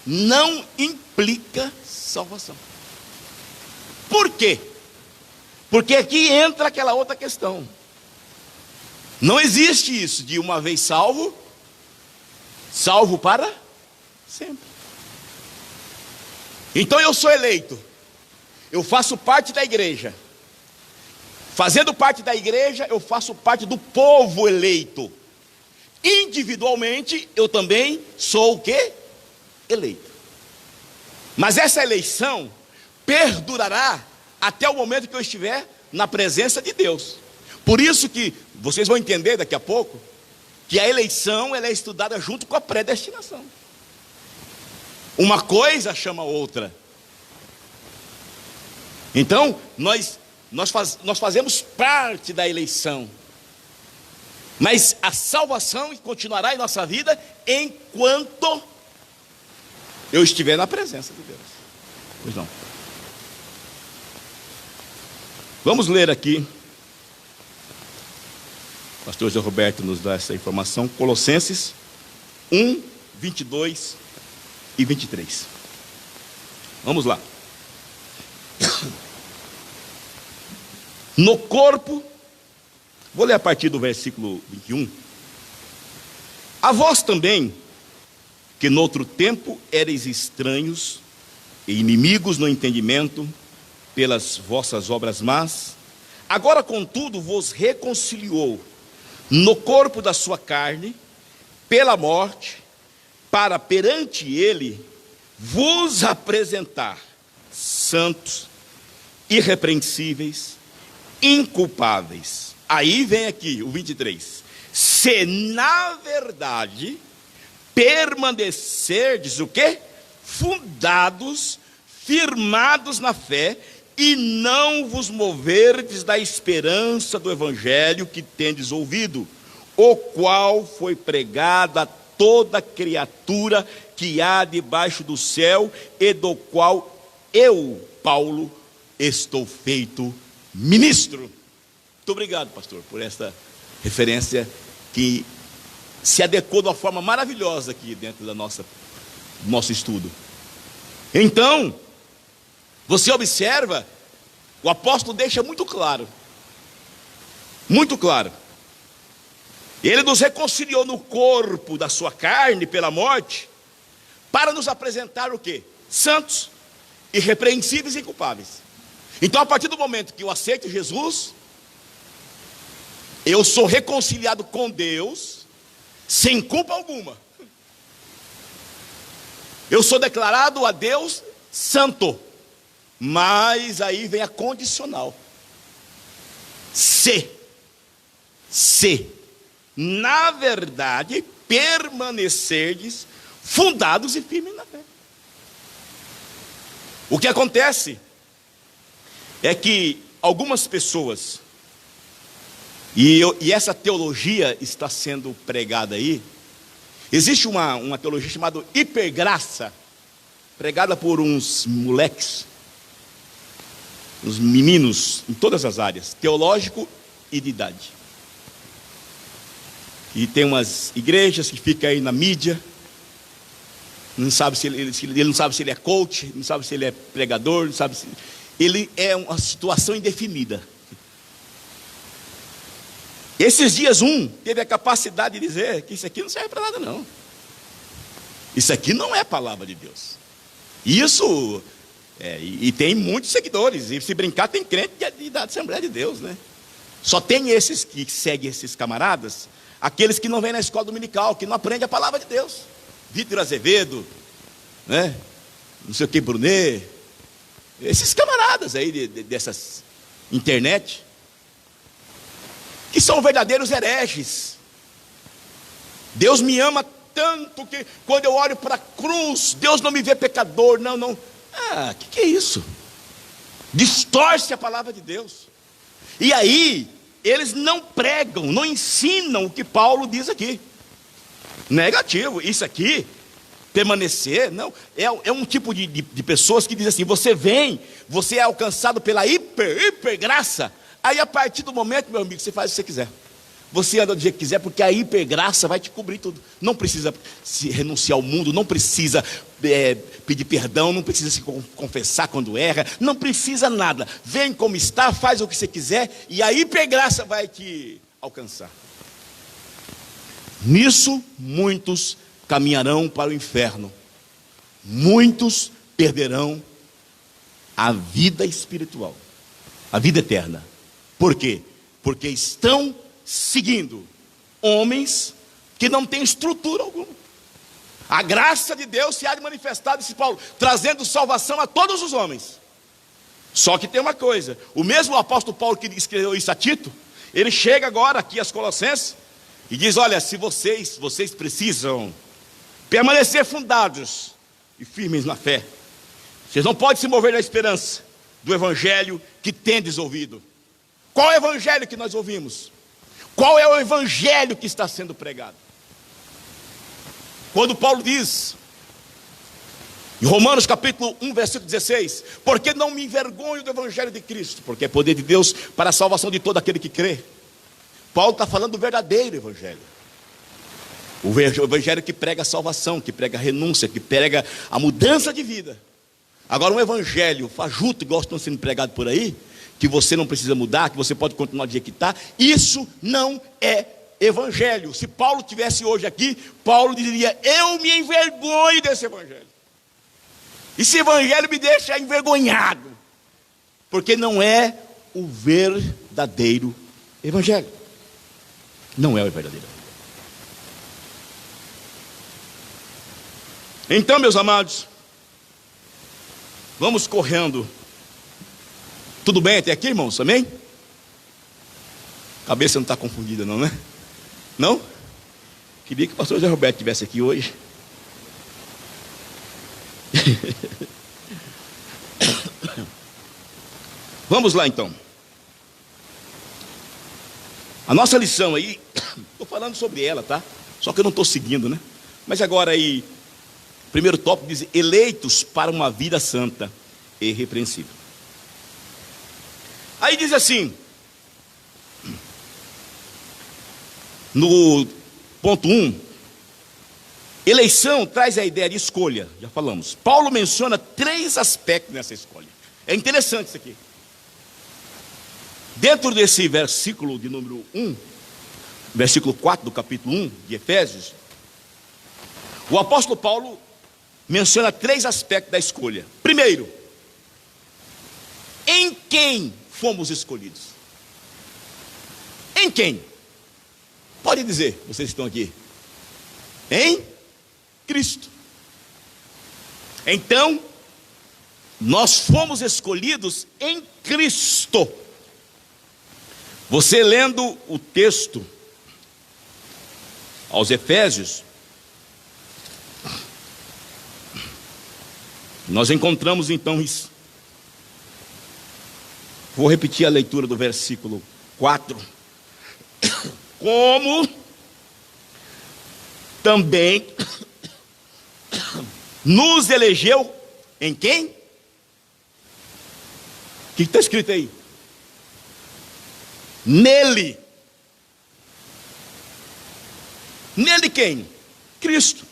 não implica salvação. Por quê? Porque aqui entra aquela outra questão. Não existe isso de uma vez salvo, salvo para sempre. Então eu sou eleito, eu faço parte da igreja. Fazendo parte da igreja, eu faço parte do povo eleito. Individualmente, eu também sou o quê? Eleito. Mas essa eleição perdurará até o momento que eu estiver na presença de Deus. Por isso que, vocês vão entender daqui a pouco, que a eleição ela é estudada junto com a predestinação. Uma coisa chama outra. Então, nós fazemos parte da eleição. Mas a salvação continuará em nossa vida enquanto eu estiver na presença de Deus. Pois não. Vamos ler aqui. O pastor José Roberto nos dá essa informação. Colossenses 1, 22 e 23. Vamos lá. No corpo, vou ler a partir do versículo 21. A vós também, que noutro tempo ereis estranhos e inimigos no entendimento, pelas vossas obras más, agora contudo vos reconciliou no corpo da sua carne, pela morte, para perante ele vos apresentar santos, irrepreensíveis, inculpáveis. Aí vem aqui o 23. Se na verdade permanecerdes o quê? Fundados, firmados na fé, e não vos moverdes da esperança do evangelho que tendes ouvido, o qual foi pregado a toda criatura que há debaixo do céu, e do qual eu, Paulo, estou feito ministro. Muito obrigado, pastor, por esta referência que se adequou de uma forma maravilhosa aqui dentro do nosso estudo. Então, você observa, o apóstolo deixa muito claro, ele nos reconciliou no corpo da sua carne pela morte, para nos apresentar o quê? Santos, irrepreensíveis e inculpáveis. Então, a partir do momento que eu aceito Jesus, eu sou reconciliado com Deus, sem culpa alguma. Eu sou declarado a Deus santo. Mas aí vem a condicional. Se na verdade permanecerdes fundados e firmes na fé. O que acontece é que algumas pessoas, e essa teologia está sendo pregada aí, existe uma teologia chamada hipergraça, pregada por uns moleques, uns meninos em todas as áreas, teológico e de idade. E tem umas igrejas que ficam aí na mídia, não sabe ele não sabe se ele é coach, não sabe se ele é pregador, não sabe se ele é uma situação indefinida. Esses dias teve a capacidade de dizer que isso aqui não serve para nada não. Isso aqui não é palavra de Deus. Isso e tem muitos seguidores, e se brincar tem crente da Assembleia de Deus, né? Só tem esses que seguem esses camaradas, aqueles que não vêm na escola dominical, que não aprendem a palavra de Deus. Vitor Azevedo, né? Não sei o que, Brunet, esses camaradas aí dessas internet, que são verdadeiros hereges. Deus me ama tanto que quando eu olho para a cruz, Deus não me vê pecador, não. Que é isso? Distorce a palavra de Deus. E aí, eles não pregam, não ensinam o que Paulo diz aqui. Negativo, isso aqui, permanecer, não. É um tipo de pessoas que dizem assim, você é alcançado pela hipergraça. Aí a partir do momento, meu amigo, você faz o que você quiser. Você anda do jeito que quiser, porque a hipergraça vai te cobrir tudo. Não precisa se renunciar ao mundo, não precisa pedir perdão, não precisa se confessar quando erra, não precisa nada. Vem como está, faz o que você quiser, e a hipergraça vai te alcançar. Nisso, muitos caminharão para o inferno. Muitos perderão a vida espiritual, a vida eterna. Por quê? Porque estão seguindo homens que não têm estrutura alguma. A graça de Deus se há de manifestar, disse Paulo, trazendo salvação a todos os homens. Só que tem uma coisa, o mesmo apóstolo Paulo que escreveu isso a Tito, ele chega agora aqui aos Colossenses, E diz: olha, se vocês precisam permanecer fundados e firmes na fé. Vocês não podem se mover da esperança do evangelho que tendes ouvido. Qual é o evangelho que nós ouvimos? Qual é o evangelho que está sendo pregado? Quando Paulo diz, em Romanos capítulo 1, versículo 16: porque não me envergonho do evangelho de Cristo, porque é poder de Deus para a salvação de todo aquele que crê. Paulo está falando do verdadeiro evangelho. O evangelho que prega a salvação, que prega a renúncia, que prega a mudança de vida. Agora, um evangelho fajuto, igual estão sendo pregado por aí, que você não precisa mudar, que você pode continuar do jeito que está, isso não é evangelho. Se Paulo estivesse hoje aqui, Paulo diria: eu me envergonho desse evangelho. Esse evangelho me deixa envergonhado, porque não é o verdadeiro evangelho. Não é o verdadeiro. Então, meus amados, vamos correndo. Tudo bem até aqui, irmãos? Amém? A cabeça não está confundida não, né? Não? Queria que o pastor José Roberto estivesse aqui hoje. Vamos lá então. A nossa lição aí, estou falando sobre ela, tá? Só que eu não estou seguindo, né? Mas agora aí, primeiro tópico diz: eleitos para uma vida santa e irrepreensível. Aí diz assim, no ponto 1, eleição traz a ideia de escolha, já falamos. Paulo menciona 3 aspectos nessa escolha. É interessante isso aqui. Dentro desse versículo de número 1, versículo 4 do capítulo 1 de Efésios, o apóstolo Paulo menciona 3 aspectos da escolha. Primeiro, em quem fomos escolhidos? Em quem? Pode dizer, vocês estão aqui. Em Cristo. Então, nós fomos escolhidos em Cristo. Você lendo o texto aos Efésios, nós encontramos então isso. Vou repetir a leitura do versículo 4. Como também nos elegeu em quem? O que está escrito aí? Nele. Nele quem? Cristo.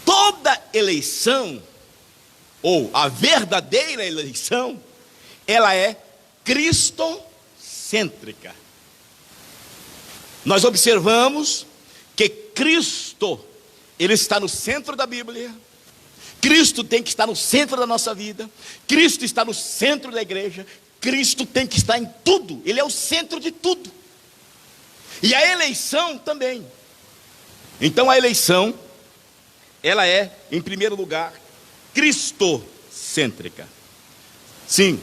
Toda eleição, ou a verdadeira eleição, ela é cristocêntrica. Nós observamos que Cristo, Ele está no centro da Bíblia. Cristo tem que estar no centro da nossa vida. Cristo está no centro da igreja. Cristo tem que estar em tudo. Ele é o centro de tudo. E a eleição também. Então a eleição, ela é, em primeiro lugar, cristocêntrica. Sim.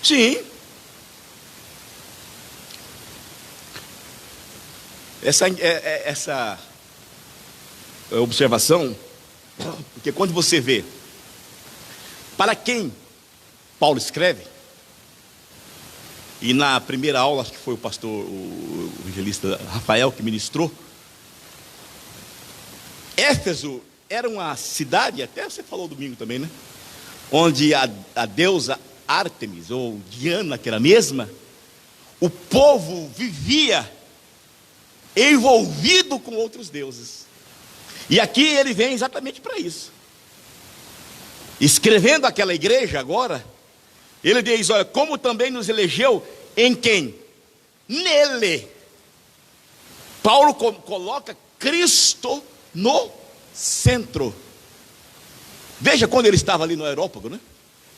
Sim. Essa observação, porque quando você vê para quem Paulo escreve, e na primeira aula, acho que foi o pastor, o evangelista Rafael que ministrou, Éfeso era uma cidade, até você falou domingo também, né? Onde a deusa Ártemis, ou Diana, que era a mesma, o povo vivia envolvido com outros deuses. E aqui ele vem exatamente para isso. Escrevendo aquela igreja agora, ele diz: olha, como também nos elegeu em quem? Nele. Paulo coloca Cristo no centro. Veja quando ele estava ali no Areópago, né?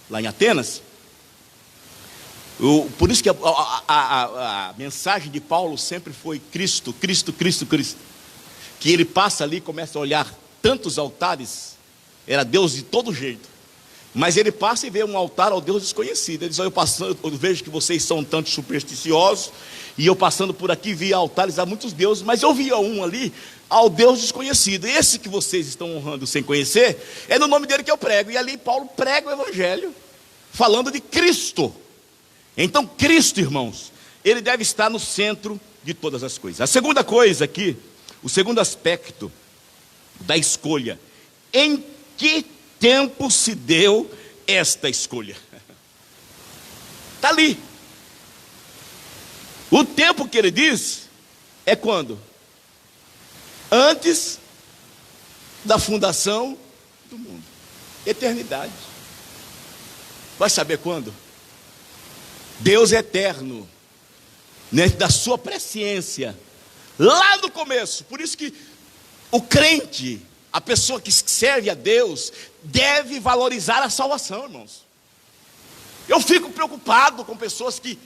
Lá em Atenas. Por isso que a mensagem de Paulo sempre foi Cristo, Cristo, Cristo, Cristo. Que ele passa ali e começa a olhar tantos altares, era Deus de todo jeito. Mas ele passa e vê um altar ao Deus desconhecido. Ele diz: eu vejo que vocês são tanto supersticiosos, e eu passando por aqui vi altares a muitos deuses, mas eu via um ali ao Deus desconhecido. Esse que vocês estão honrando sem conhecer, é no nome dele que eu prego. E ali Paulo prega o evangelho, falando de Cristo. Então Cristo, irmãos, ele deve estar no centro de todas as coisas. A segunda coisa aqui, o segundo aspecto da escolha: em que tempo se deu esta escolha? Está ali. O tempo que ele diz é quando? Antes da fundação do mundo. Eternidade. Vai saber quando? Deus é eterno, dentro da sua presciência, lá no começo. Por isso que o crente, a pessoa que serve a Deus, deve valorizar a salvação, irmãos. Eu fico preocupado com pessoas que,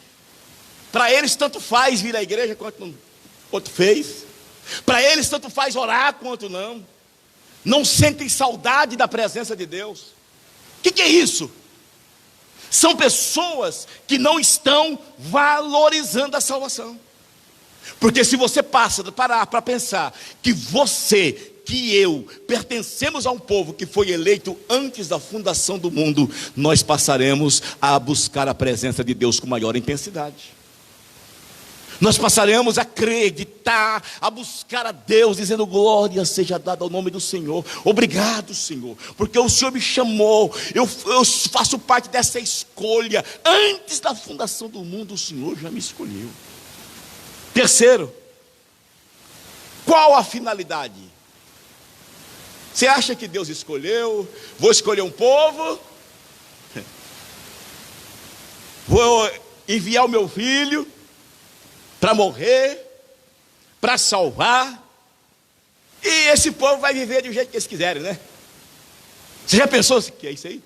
para eles tanto faz vir à igreja quanto fez. Para eles tanto faz orar quanto não. Não sentem saudade da presença de Deus. O que é isso? São pessoas que não estão valorizando a salvação. Porque se você parar para pensar que você, que eu, pertencemos a um povo que foi eleito antes da fundação do mundo, nós passaremos a buscar a presença de Deus com maior intensidade. Nós passaremos a acreditar, a buscar a Deus, dizendo: glória seja dada ao nome do Senhor. Obrigado, Senhor, porque o Senhor me chamou. Eu faço parte dessa escolha. Antes da fundação do mundo, o Senhor já me escolheu. Terceiro, qual a finalidade? Você acha que Deus escolheu? Vou escolher um povo, vou enviar o meu filho para morrer, para salvar, e esse povo vai viver do jeito que eles quiserem, né? Você já pensou que é isso aí?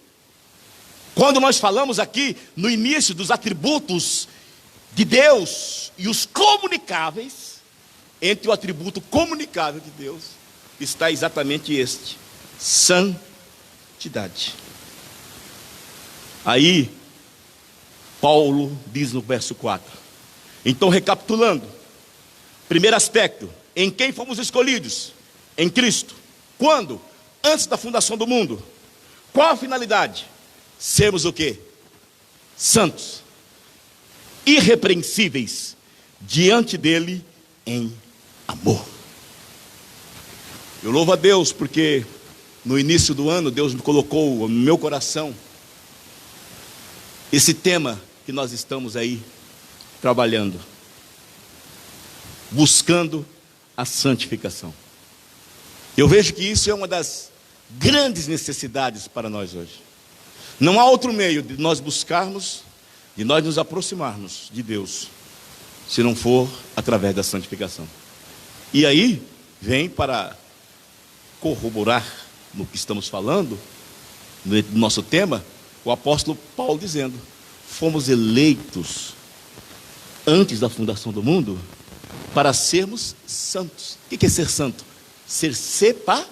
Quando nós falamos aqui no início dos atributos de Deus e os comunicáveis, entre o atributo comunicável de Deus está exatamente este: santidade. Aí Paulo diz no verso 4. Então, recapitulando, primeiro aspecto: em quem fomos escolhidos? Em Cristo. Quando? Antes da fundação do mundo. Qual a finalidade? Sermos o quê? Santos, irrepreensíveis diante dele em amor. Eu louvo a Deus porque no início do ano Deus me colocou no meu coração esse tema que nós estamos aí trabalhando, buscando a santificação. Eu vejo que isso é uma das grandes necessidades para nós hoje. Não há outro meio de nós buscarmos, de nós nos aproximarmos de Deus, se não for através da santificação. E aí vem, para corroborar no que estamos falando, no nosso tema, o apóstolo Paulo dizendo: fomos eleitos antes da fundação do mundo para sermos santos. O que é ser santo? Ser separado.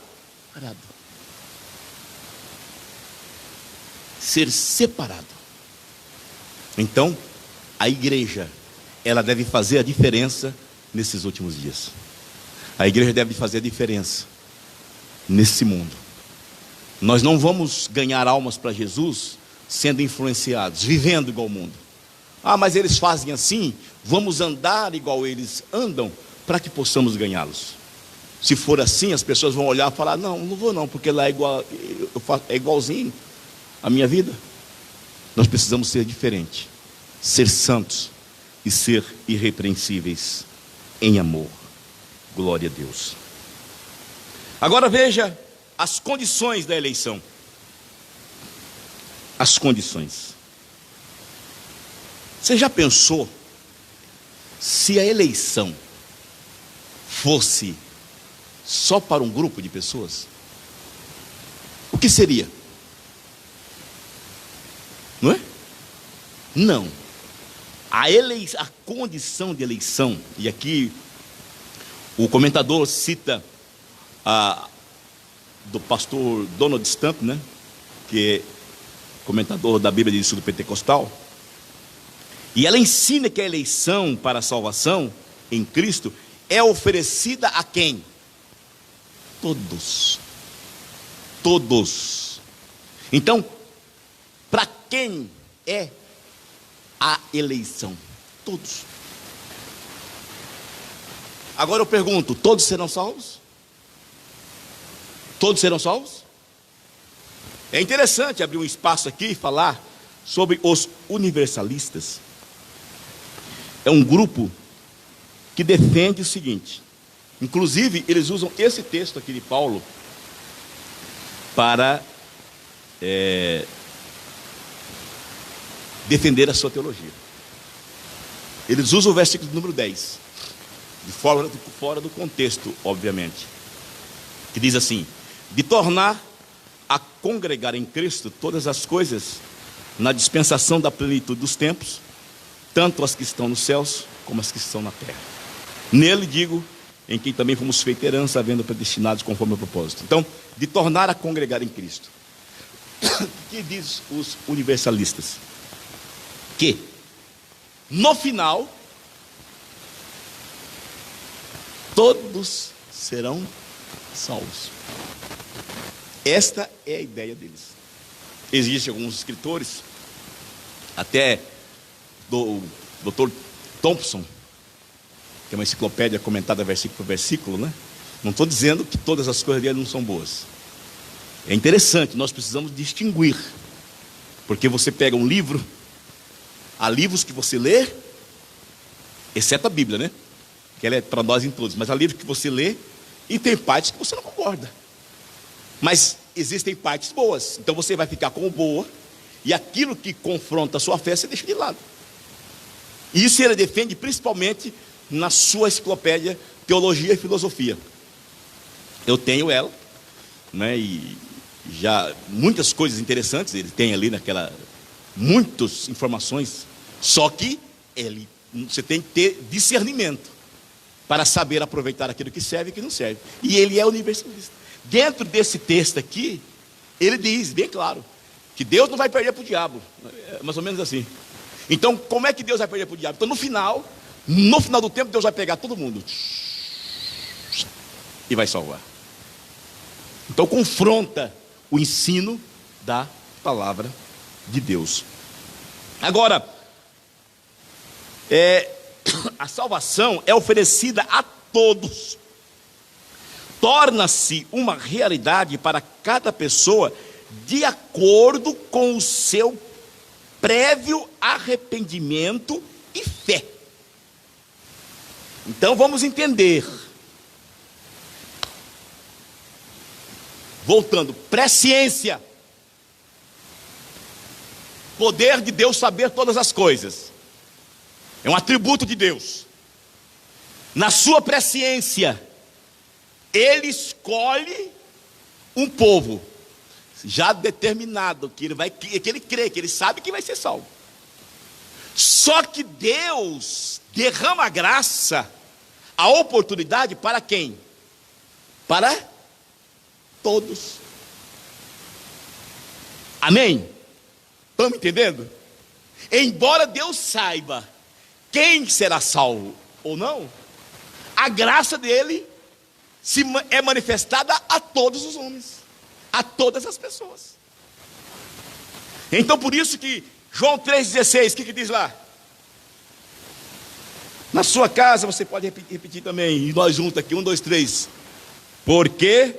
Ser separado. Então, a igreja, ela deve fazer a diferença nesses últimos dias. A igreja deve fazer a diferença nesse mundo. Nós não vamos ganhar almas para Jesus sendo influenciados, vivendo igual o mundo. Ah, mas eles fazem assim, vamos andar igual eles andam, para que possamos ganhá-los. Se for assim, as pessoas vão olhar e falar: não vou não, porque lá é igualzinho a minha vida. Nós precisamos ser diferentes, ser santos e ser irrepreensíveis em amor. Glória a Deus. Agora veja as condições da eleição. As condições. Você já pensou se a eleição fosse só para um grupo de pessoas? O que seria? Não é? Não. A condição de eleição, e aqui o comentador cita do pastor Donald Stamp, né? Que comentador da Bíblia de Estudo Pentecostal, e ela ensina que a eleição para a salvação em Cristo é oferecida a quem? Todos. Todos. Então, para quem é a eleição? Todos. Agora eu pergunto, todos serão salvos? Todos serão salvos? É interessante abrir um espaço aqui e falar sobre os universalistas. É um grupo que defende o seguinte, inclusive eles usam esse texto aqui de Paulo para defender a sua teologia. Eles usam o versículo número 10, fora do contexto, obviamente, que diz assim: de tornar a congregar em Cristo todas as coisas na dispensação da plenitude dos tempos, tanto as que estão nos céus como as que estão na terra. Nele, digo, em quem também fomos feitos herança, havendo predestinados conforme o propósito. Então, de tornar a congregar em Cristo. O que diz os universalistas? Que no final todos serão salvos. Esta é a ideia deles. Existem alguns escritores, até do Dr. Thompson, que é uma enciclopédia comentada versículo por versículo, né? Não estou dizendo que todas as coisas dele não são boas. É interessante, nós precisamos distinguir, porque você pega um livro, há livros que você lê, exceto a Bíblia, né? Que ela é para nós em todos, mas há livros que você lê e tem partes que você não concorda. Mas existem partes boas, então você vai ficar com o boa, e aquilo que confronta a sua fé, você deixa de lado. E isso ele defende principalmente na sua enciclopédia Teologia e Filosofia. Eu tenho ela, né, e já muitas coisas interessantes ele tem ali naquela, muitas informações, só que você tem que ter discernimento para saber aproveitar aquilo que serve e que não serve. E ele é universalista. Dentro desse texto aqui, ele diz bem claro que Deus não vai perder para o diabo, é mais ou menos assim. Então, como é que Deus vai perder para o diabo? Então, no final do tempo, Deus vai pegar todo mundo e vai salvar. Então, confronta o ensino da palavra de Deus. Agora, a salvação é oferecida a todos. Torna-se uma realidade para cada pessoa de acordo com o seu prévio arrependimento e fé. Então vamos entender. Voltando, presciência. Poder de Deus saber todas as coisas. É um atributo de Deus. Na sua presciência, Ele escolhe um povo já determinado, que ele crê, que ele sabe que vai ser salvo. Só que Deus derrama a graça, a oportunidade para quem? Para todos. Amém? Estamos entendendo? Embora Deus saiba quem será salvo ou não, a graça dele é manifestada a todos os homens, a todas as pessoas. Então por isso que João 3,16, o que diz lá? Na sua casa você pode repetir também, e nós juntos aqui, 1, 2, 3. Porque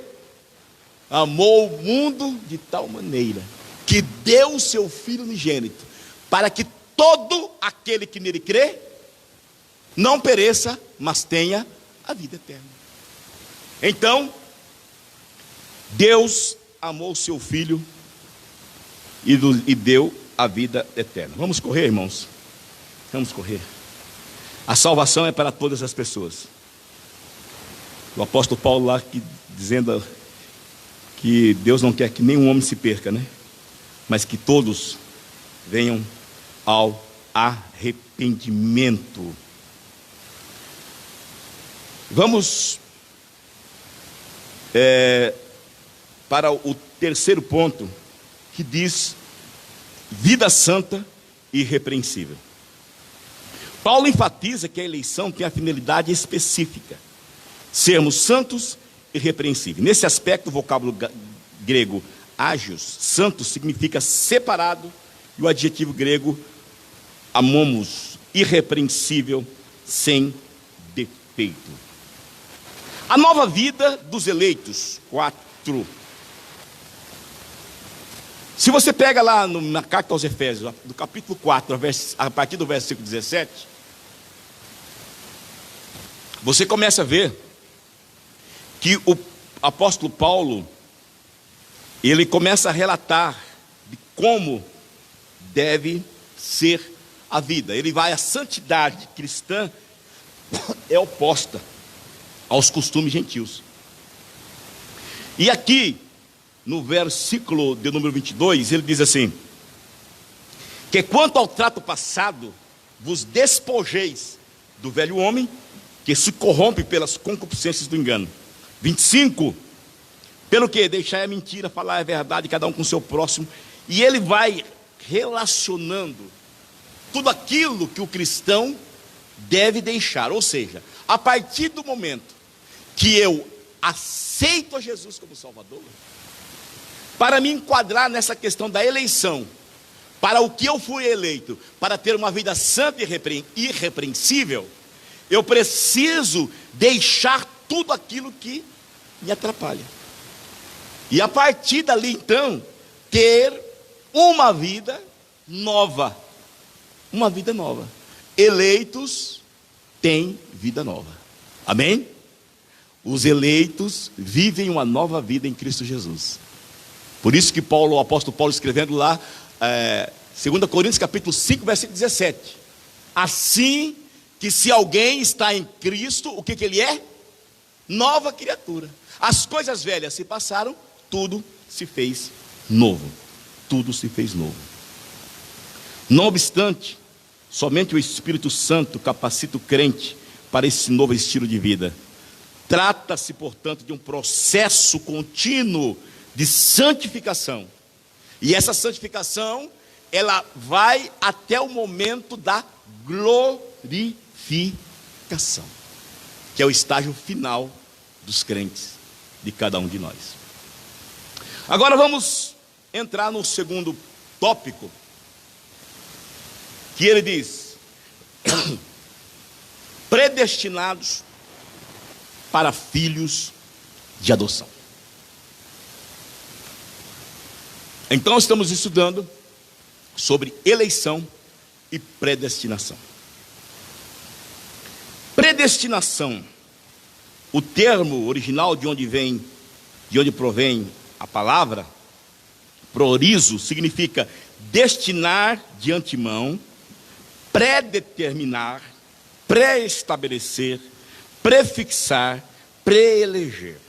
amou o mundo de tal maneira que deu o seu Filho unigênito, para que todo aquele que nele crê não pereça, mas tenha a vida eterna. Então, Deus amou o seu Filho e deu a vida eterna. Vamos correr, irmãos? Vamos correr. A salvação é para todas as pessoas. O apóstolo Paulo lá dizendo que Deus não quer que nenhum homem se perca, né? Mas que todos venham ao arrependimento. Vamos para o terceiro ponto, que diz vida santa e irrepreensível. Paulo enfatiza que a eleição tem a finalidade específica: sermos santos e irrepreensíveis. Nesse aspecto, o vocábulo grego ágios, santo, significa separado, e o adjetivo grego amomos, irrepreensível, sem defeito. A nova vida dos eleitos, 4. Se você pega lá na carta aos Efésios, do capítulo 4, a partir do versículo 17, você começa a ver que o apóstolo Paulo, ele começa a relatar de como deve ser a vida. Ele vai, a santidade cristã é oposta aos costumes gentios. E aqui, no versículo de número 22, ele diz assim: que quanto ao trato passado, vos despojeis do velho homem, que se corrompe pelas concupiscências do engano. 25, pelo que deixar a mentira, falar a verdade, cada um com o seu próximo. E ele vai relacionando tudo aquilo que o cristão deve deixar. Ou seja, a partir do momento que eu aceito a Jesus como Salvador, para me enquadrar nessa questão da eleição, para o que eu fui eleito, para ter uma vida santa e irrepreensível, eu preciso deixar tudo aquilo que me atrapalha. E a partir dali, então, ter uma vida nova. Uma vida nova. Eleitos têm vida nova. Amém? Os eleitos vivem uma nova vida em Cristo Jesus. Por isso que o apóstolo Paulo, escrevendo lá, 2 Coríntios capítulo 5, versículo 17. Assim que se alguém está em Cristo, o que ele é? Nova criatura. As coisas velhas se passaram, tudo se fez novo. Tudo se fez novo. Não obstante, somente o Espírito Santo capacita o crente para esse novo estilo de vida. Trata-se, portanto, de um processo contínuo de santificação. E essa santificação, ela vai até o momento da glorificação, que é o estágio final dos crentes, de cada um de nós. Agora vamos entrar no segundo tópico, que ele diz: predestinados para filhos de adoção. Então estamos estudando sobre eleição e predestinação. Predestinação, o termo original de onde provém a palavra, prorizo, significa destinar de antemão, predeterminar, pré-estabelecer, prefixar, pré-eleger.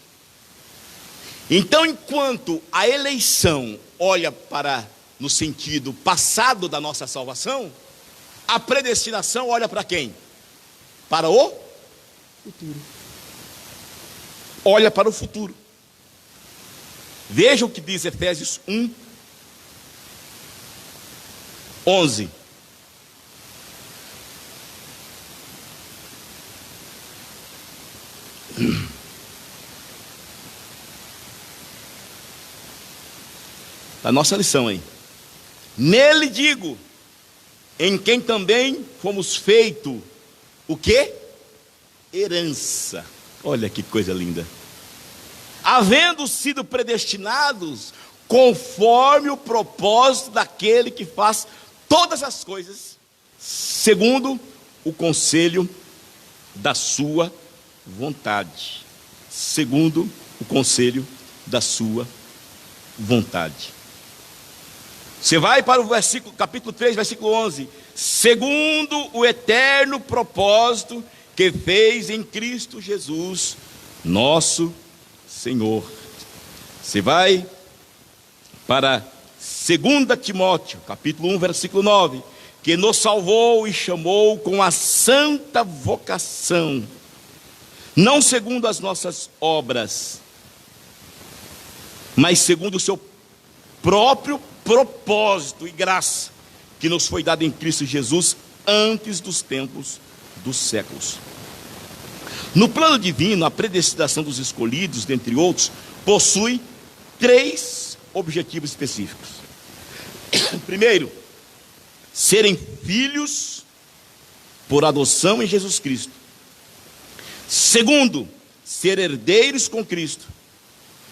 Então, enquanto a eleição olha no sentido passado da nossa salvação, a predestinação olha para quem? Para o futuro. Olha para o futuro. Veja o que diz Efésios 1, 11. A nossa lição aí. Nele digo, em quem também fomos feito o quê? Herança. Olha que coisa linda. Havendo sido predestinados conforme o propósito daquele que faz todas as coisas segundo o conselho da sua vontade. Segundo o conselho da sua vontade. Você vai para o capítulo 3, versículo 11. Segundo o eterno propósito que fez em Cristo Jesus, nosso Senhor. Você vai para 2 Timóteo, capítulo 1, versículo 9. Que nos salvou e chamou com a santa vocação, não segundo as nossas obras, mas segundo o seu próprio propósito e graça que nos foi dado em Cristo Jesus antes dos tempos dos séculos. No plano divino, a predestinação dos escolhidos, dentre outros, possui 3 objetivos específicos. Primeiro, serem filhos por adoção em Jesus Cristo. Segundo, ser herdeiros com Cristo.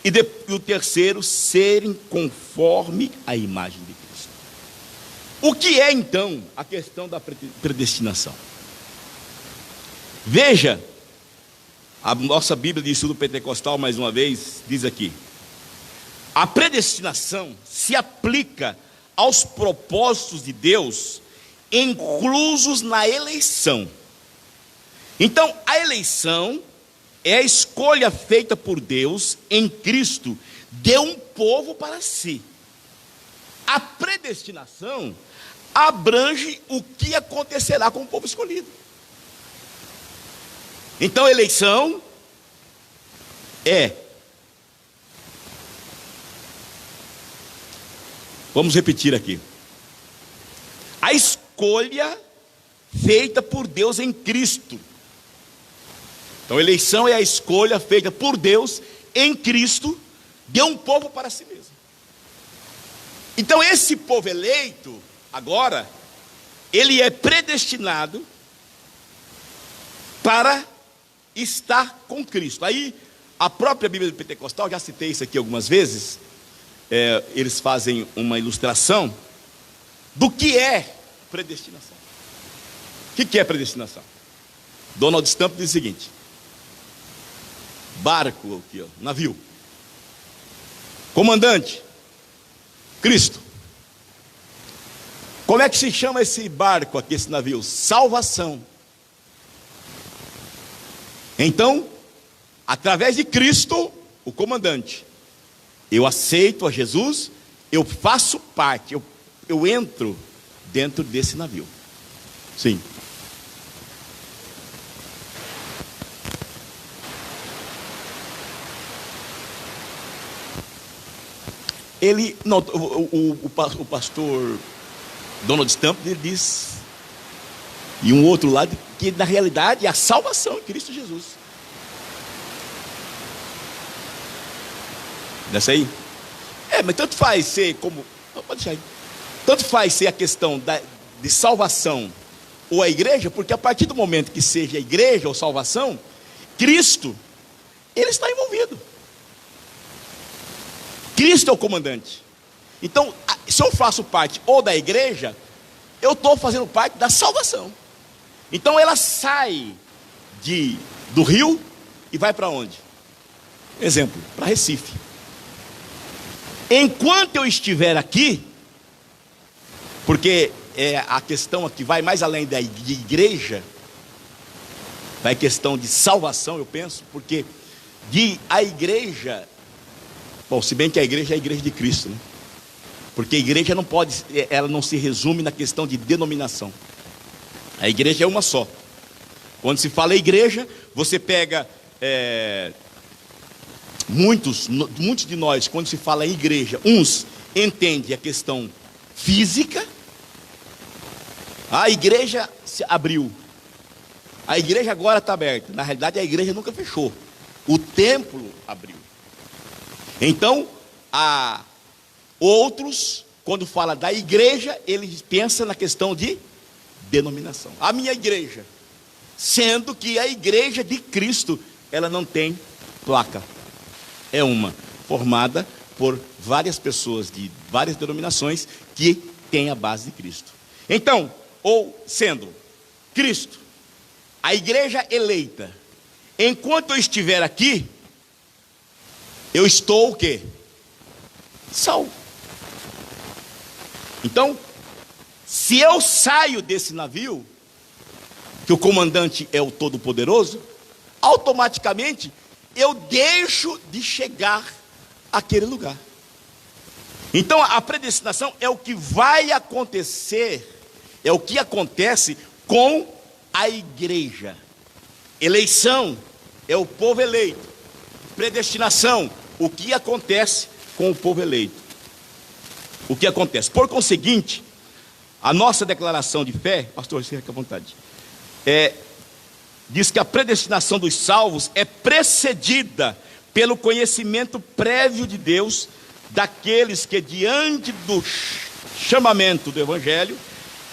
E o terceiro, serem conforme a imagem de Cristo. O que é então a questão da predestinação? Veja, a nossa Bíblia de Estudo Pentecostal, mais uma vez, diz aqui: a predestinação se aplica aos propósitos de Deus inclusos na eleição. Então, a eleição é a escolha feita por Deus em Cristo de um povo para si. A predestinação abrange o que acontecerá com o povo escolhido. Então, a eleição vamos repetir aqui: a escolha feita por Deus em Cristo. Então, a eleição é a escolha feita por Deus em Cristo de um povo para si mesmo. Então, esse povo eleito, agora, ele é predestinado para estar com Cristo. Aí, a própria Bíblia Pentecostal, já citei isso aqui algumas vezes, eles fazem uma ilustração do que é predestinação. O que é predestinação? Donald Stamp diz o seguinte: barco aqui, ó, navio. Comandante, Cristo. Como é que se chama esse barco aqui, esse navio? Salvação. Então, através de Cristo, o comandante, eu aceito a Jesus, eu faço parte, eu entro dentro desse navio. Sim. Ele, não, o pastor Donald Stamp, ele diz, e um outro lado, que na realidade é a salvação em Cristo Jesus. Dessa aí? Mas tanto faz ser como, não, pode deixar aí. Tanto faz ser a questão de salvação ou a igreja, porque a partir do momento que seja a igreja ou salvação, Cristo, ele está envolvido. Cristo é o comandante. Então, se eu faço parte ou da igreja, eu estou fazendo parte da salvação. Então, ela sai do Rio e vai para onde? Exemplo, para Recife. Enquanto eu estiver aqui, porque a questão aqui vai mais além da igreja, vai questão de salvação, eu penso, porque a igreja, bom, se bem que a igreja é a igreja de Cristo, né? Porque a igreja não pode, ela não se resume na questão de denominação. A igreja é uma só. Quando se fala igreja, você pega muitos de nós, quando se fala em igreja, uns entendem a questão física. A igreja se abriu, a igreja agora está aberta. Na realidade, a igreja nunca fechou, o templo abriu. Então, outros, quando fala da igreja, eles pensam na questão de denominação. A minha igreja, sendo que a igreja de Cristo, ela não tem placa. É uma, formada por várias pessoas de várias denominações que têm a base de Cristo. Então, ou sendo Cristo, a igreja eleita, enquanto eu estiver aqui, eu estou o quê? Salvo. Então, se eu saio desse navio, que o comandante é o Todo-Poderoso, automaticamente eu deixo de chegar àquele lugar. Então, a predestinação é o que vai acontecer, é o que acontece com a igreja. Eleição é o povo eleito. Predestinação, o que acontece com o povo eleito. o que acontece? Por conseguinte, a nossa declaração de fé, pastor, você fica à vontade, diz que a predestinação dos salvos é precedida pelo conhecimento prévio de Deus daqueles que, diante do chamamento do Evangelho,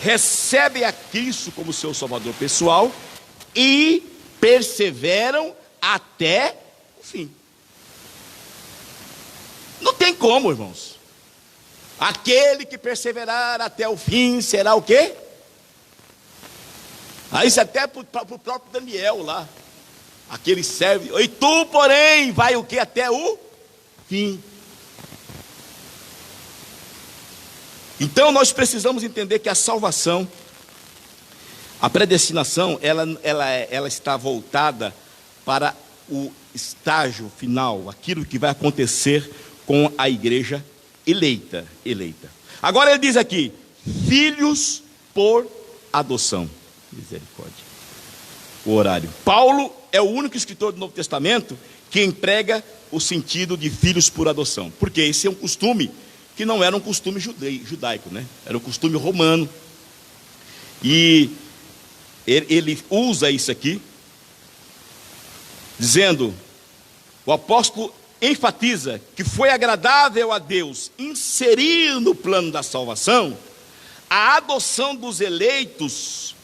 recebem a Cristo como seu Salvador pessoal e perseveram até o fim. Não tem como, irmãos. Aquele que perseverar até o fim será o quê? Aí isso até para o próprio Daniel lá. Aquele servo. E tu, porém, vai o quê? Até o fim. Então nós precisamos entender que a salvação, a predestinação, ela está voltada para o estágio final, aquilo que vai acontecer com a igreja eleita. Agora ele diz aqui, filhos por adoção. Misericórdia. O horário. Paulo é o único escritor do Novo Testamento que emprega o sentido de filhos por adoção. Porque esse é um costume que não era um costume judaico, né? Era um costume romano. E ele usa isso aqui, dizendo, o apóstolo enfatiza que foi agradável a Deus inserir no plano da salvação a adoção dos eleitos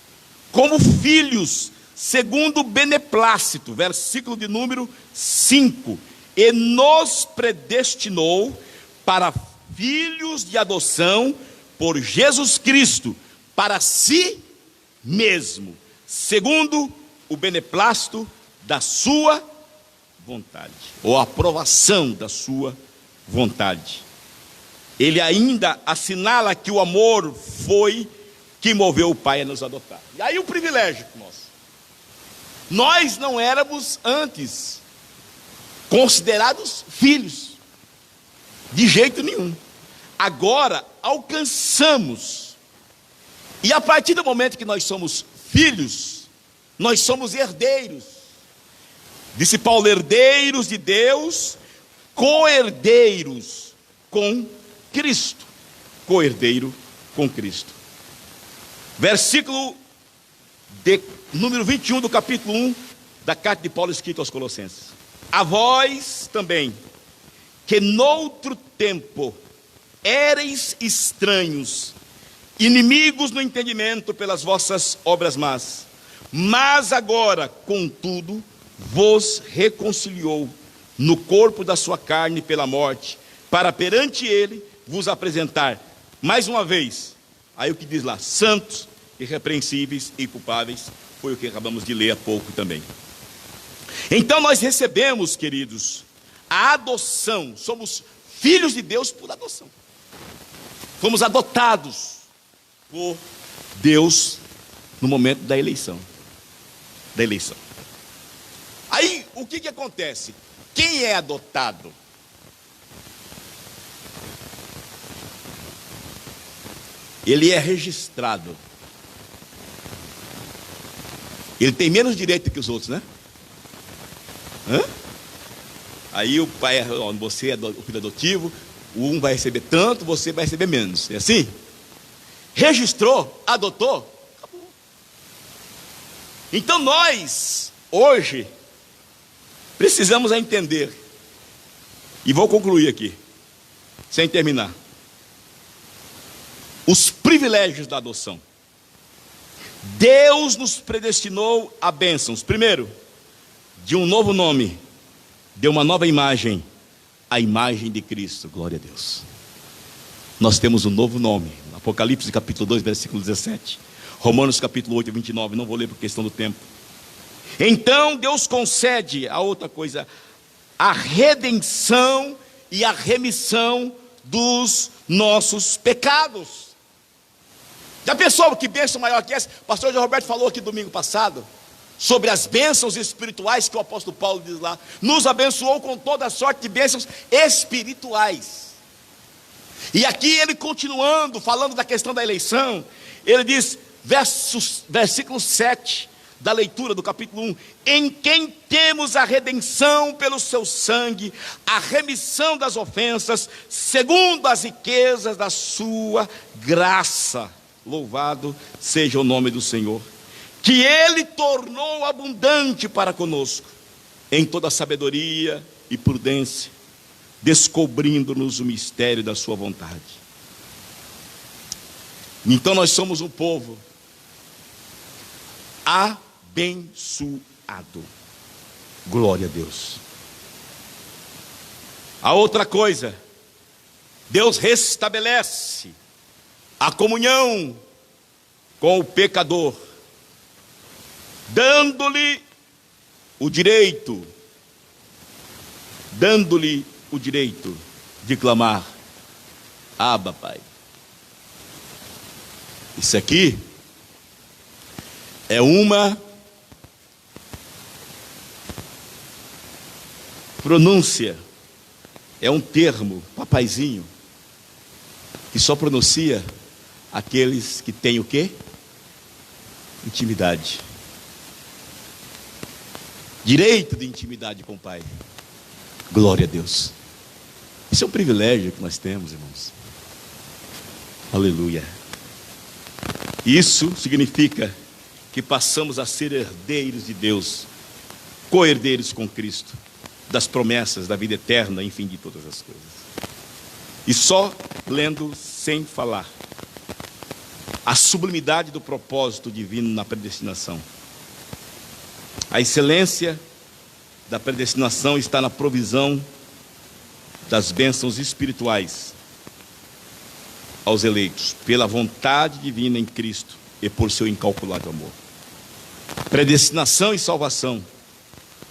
como filhos, segundo o beneplácito, versículo de número 5, e nos predestinou para filhos de adoção por Jesus Cristo, para si mesmo, segundo o beneplácito da sua vontade, ou a aprovação da sua vontade. Ele ainda assinala que o amor foi que moveu o Pai a nos adotar. E aí o privilégio nosso. Nós não éramos antes considerados filhos, de jeito nenhum. Agora alcançamos. E a partir do momento que nós somos filhos, nós somos herdeiros. Disse Paulo, herdeiros de Deus, co-herdeiros com Cristo. Co-herdeiro com Cristo. Versículo de número 21 do capítulo 1 da carta de Paulo escrita aos Colossenses. A vós também, que noutro tempo éreis estranhos, inimigos no entendimento pelas vossas obras más, mas agora, contudo, vos reconciliou no corpo da sua carne pela morte, para perante ele vos apresentar, mais uma vez, aí o que diz lá, santos, irrepreensíveis e culpáveis, foi o que acabamos de ler há pouco também. Então nós recebemos, queridos, a adoção, somos filhos de Deus por adoção. Fomos adotados por Deus no momento da eleição. Aí, o que acontece? Quem é adotado? Ele é registrado. Ele tem menos direito que os outros, né? Aí o pai, você é o filho adotivo, um vai receber tanto, você vai receber menos. É assim? Registrou, adotou, acabou. Então nós, hoje, precisamos entender, e vou concluir aqui, sem terminar, os privilégios da adoção. Deus nos predestinou a bênçãos. Primeiro, de um novo nome, de uma nova imagem, a imagem de Cristo. Glória a Deus. Nós temos um novo nome. Apocalipse capítulo 2, versículo 17. Romanos capítulo 8, 29. Não vou ler por questão do tempo. Então Deus concede a outra coisa, a redenção e a remissão dos nossos pecados. Já pensou que bênção maior que essa? O pastor João Roberto falou aqui domingo passado sobre as bênçãos espirituais que o apóstolo Paulo diz lá. Nos abençoou com toda sorte de bênçãos espirituais. E aqui ele continuando, falando da questão da eleição, ele diz, versículo 7, da leitura do capítulo 1, em quem temos a redenção pelo seu sangue, a remissão das ofensas, segundo as riquezas da sua graça. Louvado seja o nome do Senhor, que Ele tornou abundante para conosco, em toda sabedoria e prudência, descobrindo-nos o mistério da sua vontade. Então nós somos um povo abençoado. Glória a Deus. A outra coisa, Deus restabelece a comunhão com o pecador, dando-lhe o direito de clamar: Abba, Pai. Isso aqui é uma pronúncia, é um termo, papaizinho, que só pronuncia aqueles que têm o quê? Intimidade. Direito de intimidade com o Pai. Glória a Deus. Isso é um privilégio que nós temos, irmãos. Aleluia. Isso significa que passamos a ser herdeiros de Deus, co-herdeiros com Cristo, das promessas da vida eterna, enfim, de todas as coisas. E só lendo, sem falar, a sublimidade do propósito divino na predestinação. A excelência da predestinação está na provisão das bênçãos espirituais aos eleitos, pela vontade divina em Cristo e por seu incalculável amor. Predestinação e salvação.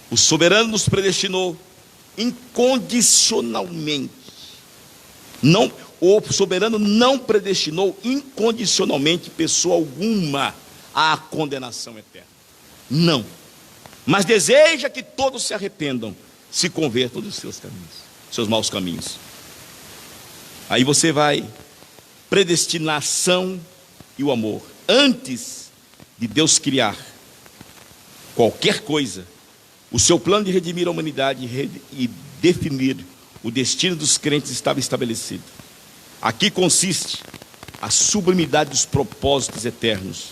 O soberano nos predestinou incondicionalmente. O soberano não predestinou incondicionalmente pessoa alguma à condenação eterna. Não. Mas deseja que todos se arrependam, se convertam dos seus caminhos, seus maus caminhos. Aí você vai, predestinação e o amor. Antes de Deus criar qualquer coisa, o seu plano de redimir a humanidade e definir o destino dos crentes estava estabelecido. Aqui consiste a sublimidade dos propósitos eternos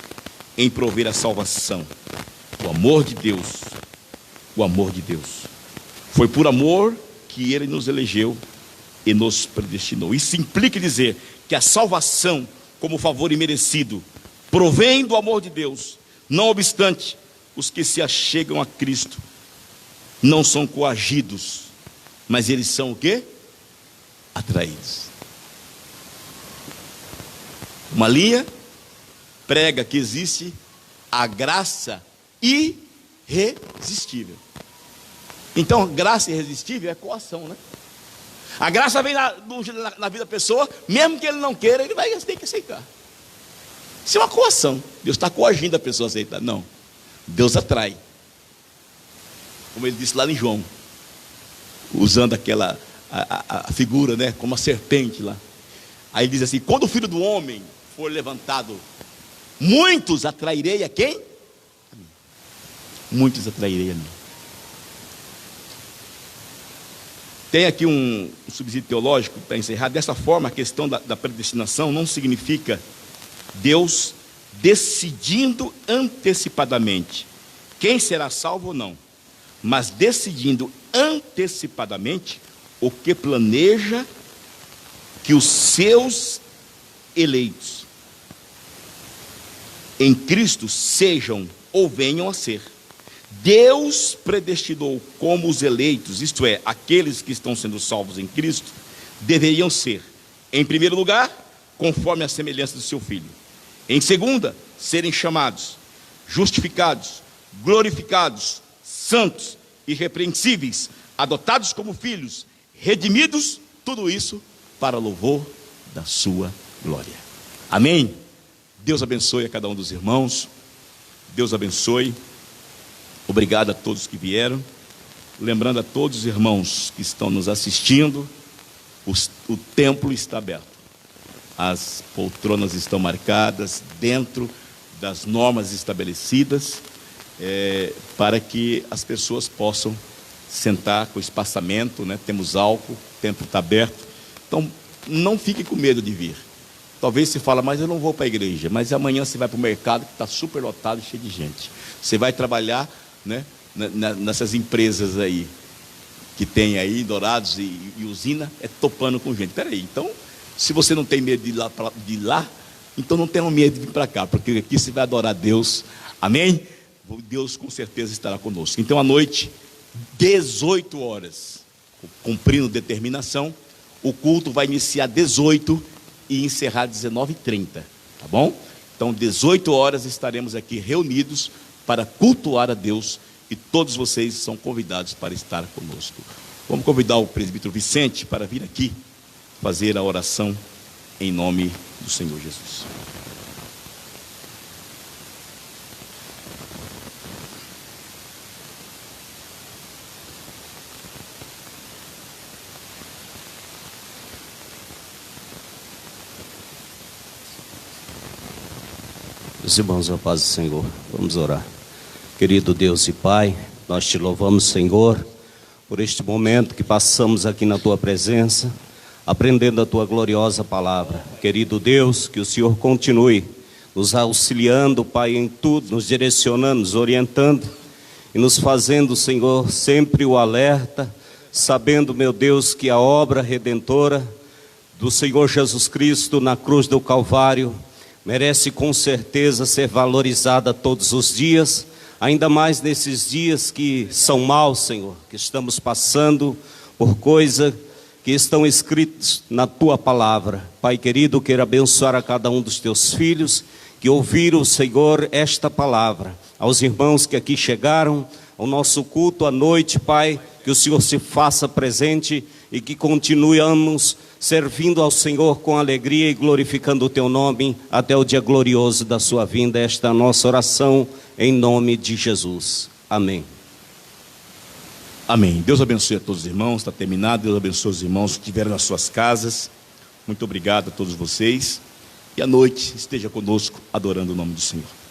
em prover a salvação. O amor de Deus. O amor de Deus. Foi por amor que Ele nos elegeu e nos predestinou. Isso implica dizer que a salvação, como favor imerecido, provém do amor de Deus. Não obstante, os que se achegam a Cristo não são coagidos, mas eles são o quê? Atraídos. Uma linha prega que existe a graça irresistível. Então, graça irresistível é coação, né? A graça vem na vida da pessoa, mesmo que ele não queira, ele vai ter que aceitar. Isso é uma coação. Deus está coagindo a pessoa a aceitar. Não. Deus atrai. Como ele disse lá em João, usando aquela a figura, né, como a serpente lá. Aí ele diz assim: quando o Filho do Homem for levantado, muitos atrairei a quem? A mim. Muitos atrairei a mim. Tem aqui um subsídio teológico para encerrar. Dessa forma, a questão da predestinação não significa Deus decidindo antecipadamente quem será salvo ou não, mas decidindo antecipadamente o que planeja que os seus eleitos em Cristo sejam ou venham a ser. Deus predestinou como os eleitos, isto é, aqueles que estão sendo salvos em Cristo, deveriam ser, em primeiro lugar, conforme a semelhança do seu Filho. Em segunda, serem chamados, justificados, glorificados, santos, irrepreensíveis, adotados como filhos, redimidos, tudo isso para louvor da sua glória. Amém? Deus abençoe a cada um dos irmãos. Deus abençoe. Obrigado a todos que vieram. Lembrando a todos os irmãos que estão nos assistindo, o templo está aberto. As poltronas estão marcadas dentro das normas estabelecidas. para que as pessoas possam sentar com espaçamento, né? Temos álcool, o templo está aberto. Então, não fique com medo de vir. Talvez você fale, mas eu não vou para a igreja. Mas amanhã você vai para o mercado que está super lotado e cheio de gente. Você vai trabalhar, né, nessas empresas aí, que tem aí, Dourados e usina, topando com gente. Espera aí, então, se você não tem medo de ir lá, então não tenha medo de vir para cá, porque aqui você vai adorar Deus. Amém? Deus com certeza estará conosco. Então, à noite, 18 horas, cumprindo determinação, o culto vai iniciar 18 e encerrar 19h30, tá bom? Então, 18 horas estaremos aqui reunidos para cultuar a Deus e todos vocês são convidados para estar conosco. Vamos convidar o presbítero Vicente para vir aqui fazer a oração em nome do Senhor Jesus. Meus irmãos, a paz do Senhor, vamos orar. Querido Deus e Pai, nós te louvamos, Senhor, por este momento que passamos aqui na Tua presença, aprendendo a Tua gloriosa palavra. Querido Deus, que o Senhor continue nos auxiliando, Pai, em tudo, nos direcionando, nos orientando e nos fazendo, Senhor, sempre o alerta, sabendo, meu Deus, que a obra redentora do Senhor Jesus Cristo na cruz do Calvário merece com certeza ser valorizada todos os dias, ainda mais nesses dias que são maus, Senhor, que estamos passando por coisas que estão escritas na Tua palavra. Pai querido, quero abençoar a cada um dos Teus filhos que ouviram, Senhor, esta palavra. Aos irmãos que aqui chegaram, ao nosso culto à noite, Pai, que o Senhor se faça presente e que continuemos servindo ao Senhor com alegria e glorificando o Teu nome até o dia glorioso da Sua vinda. Esta é a nossa oração em nome de Jesus. Amém. Amém. Deus abençoe a todos os irmãos, está terminado. Deus abençoe os irmãos que estiveram nas suas casas. Muito obrigado a todos vocês. E à noite esteja conosco adorando o nome do Senhor.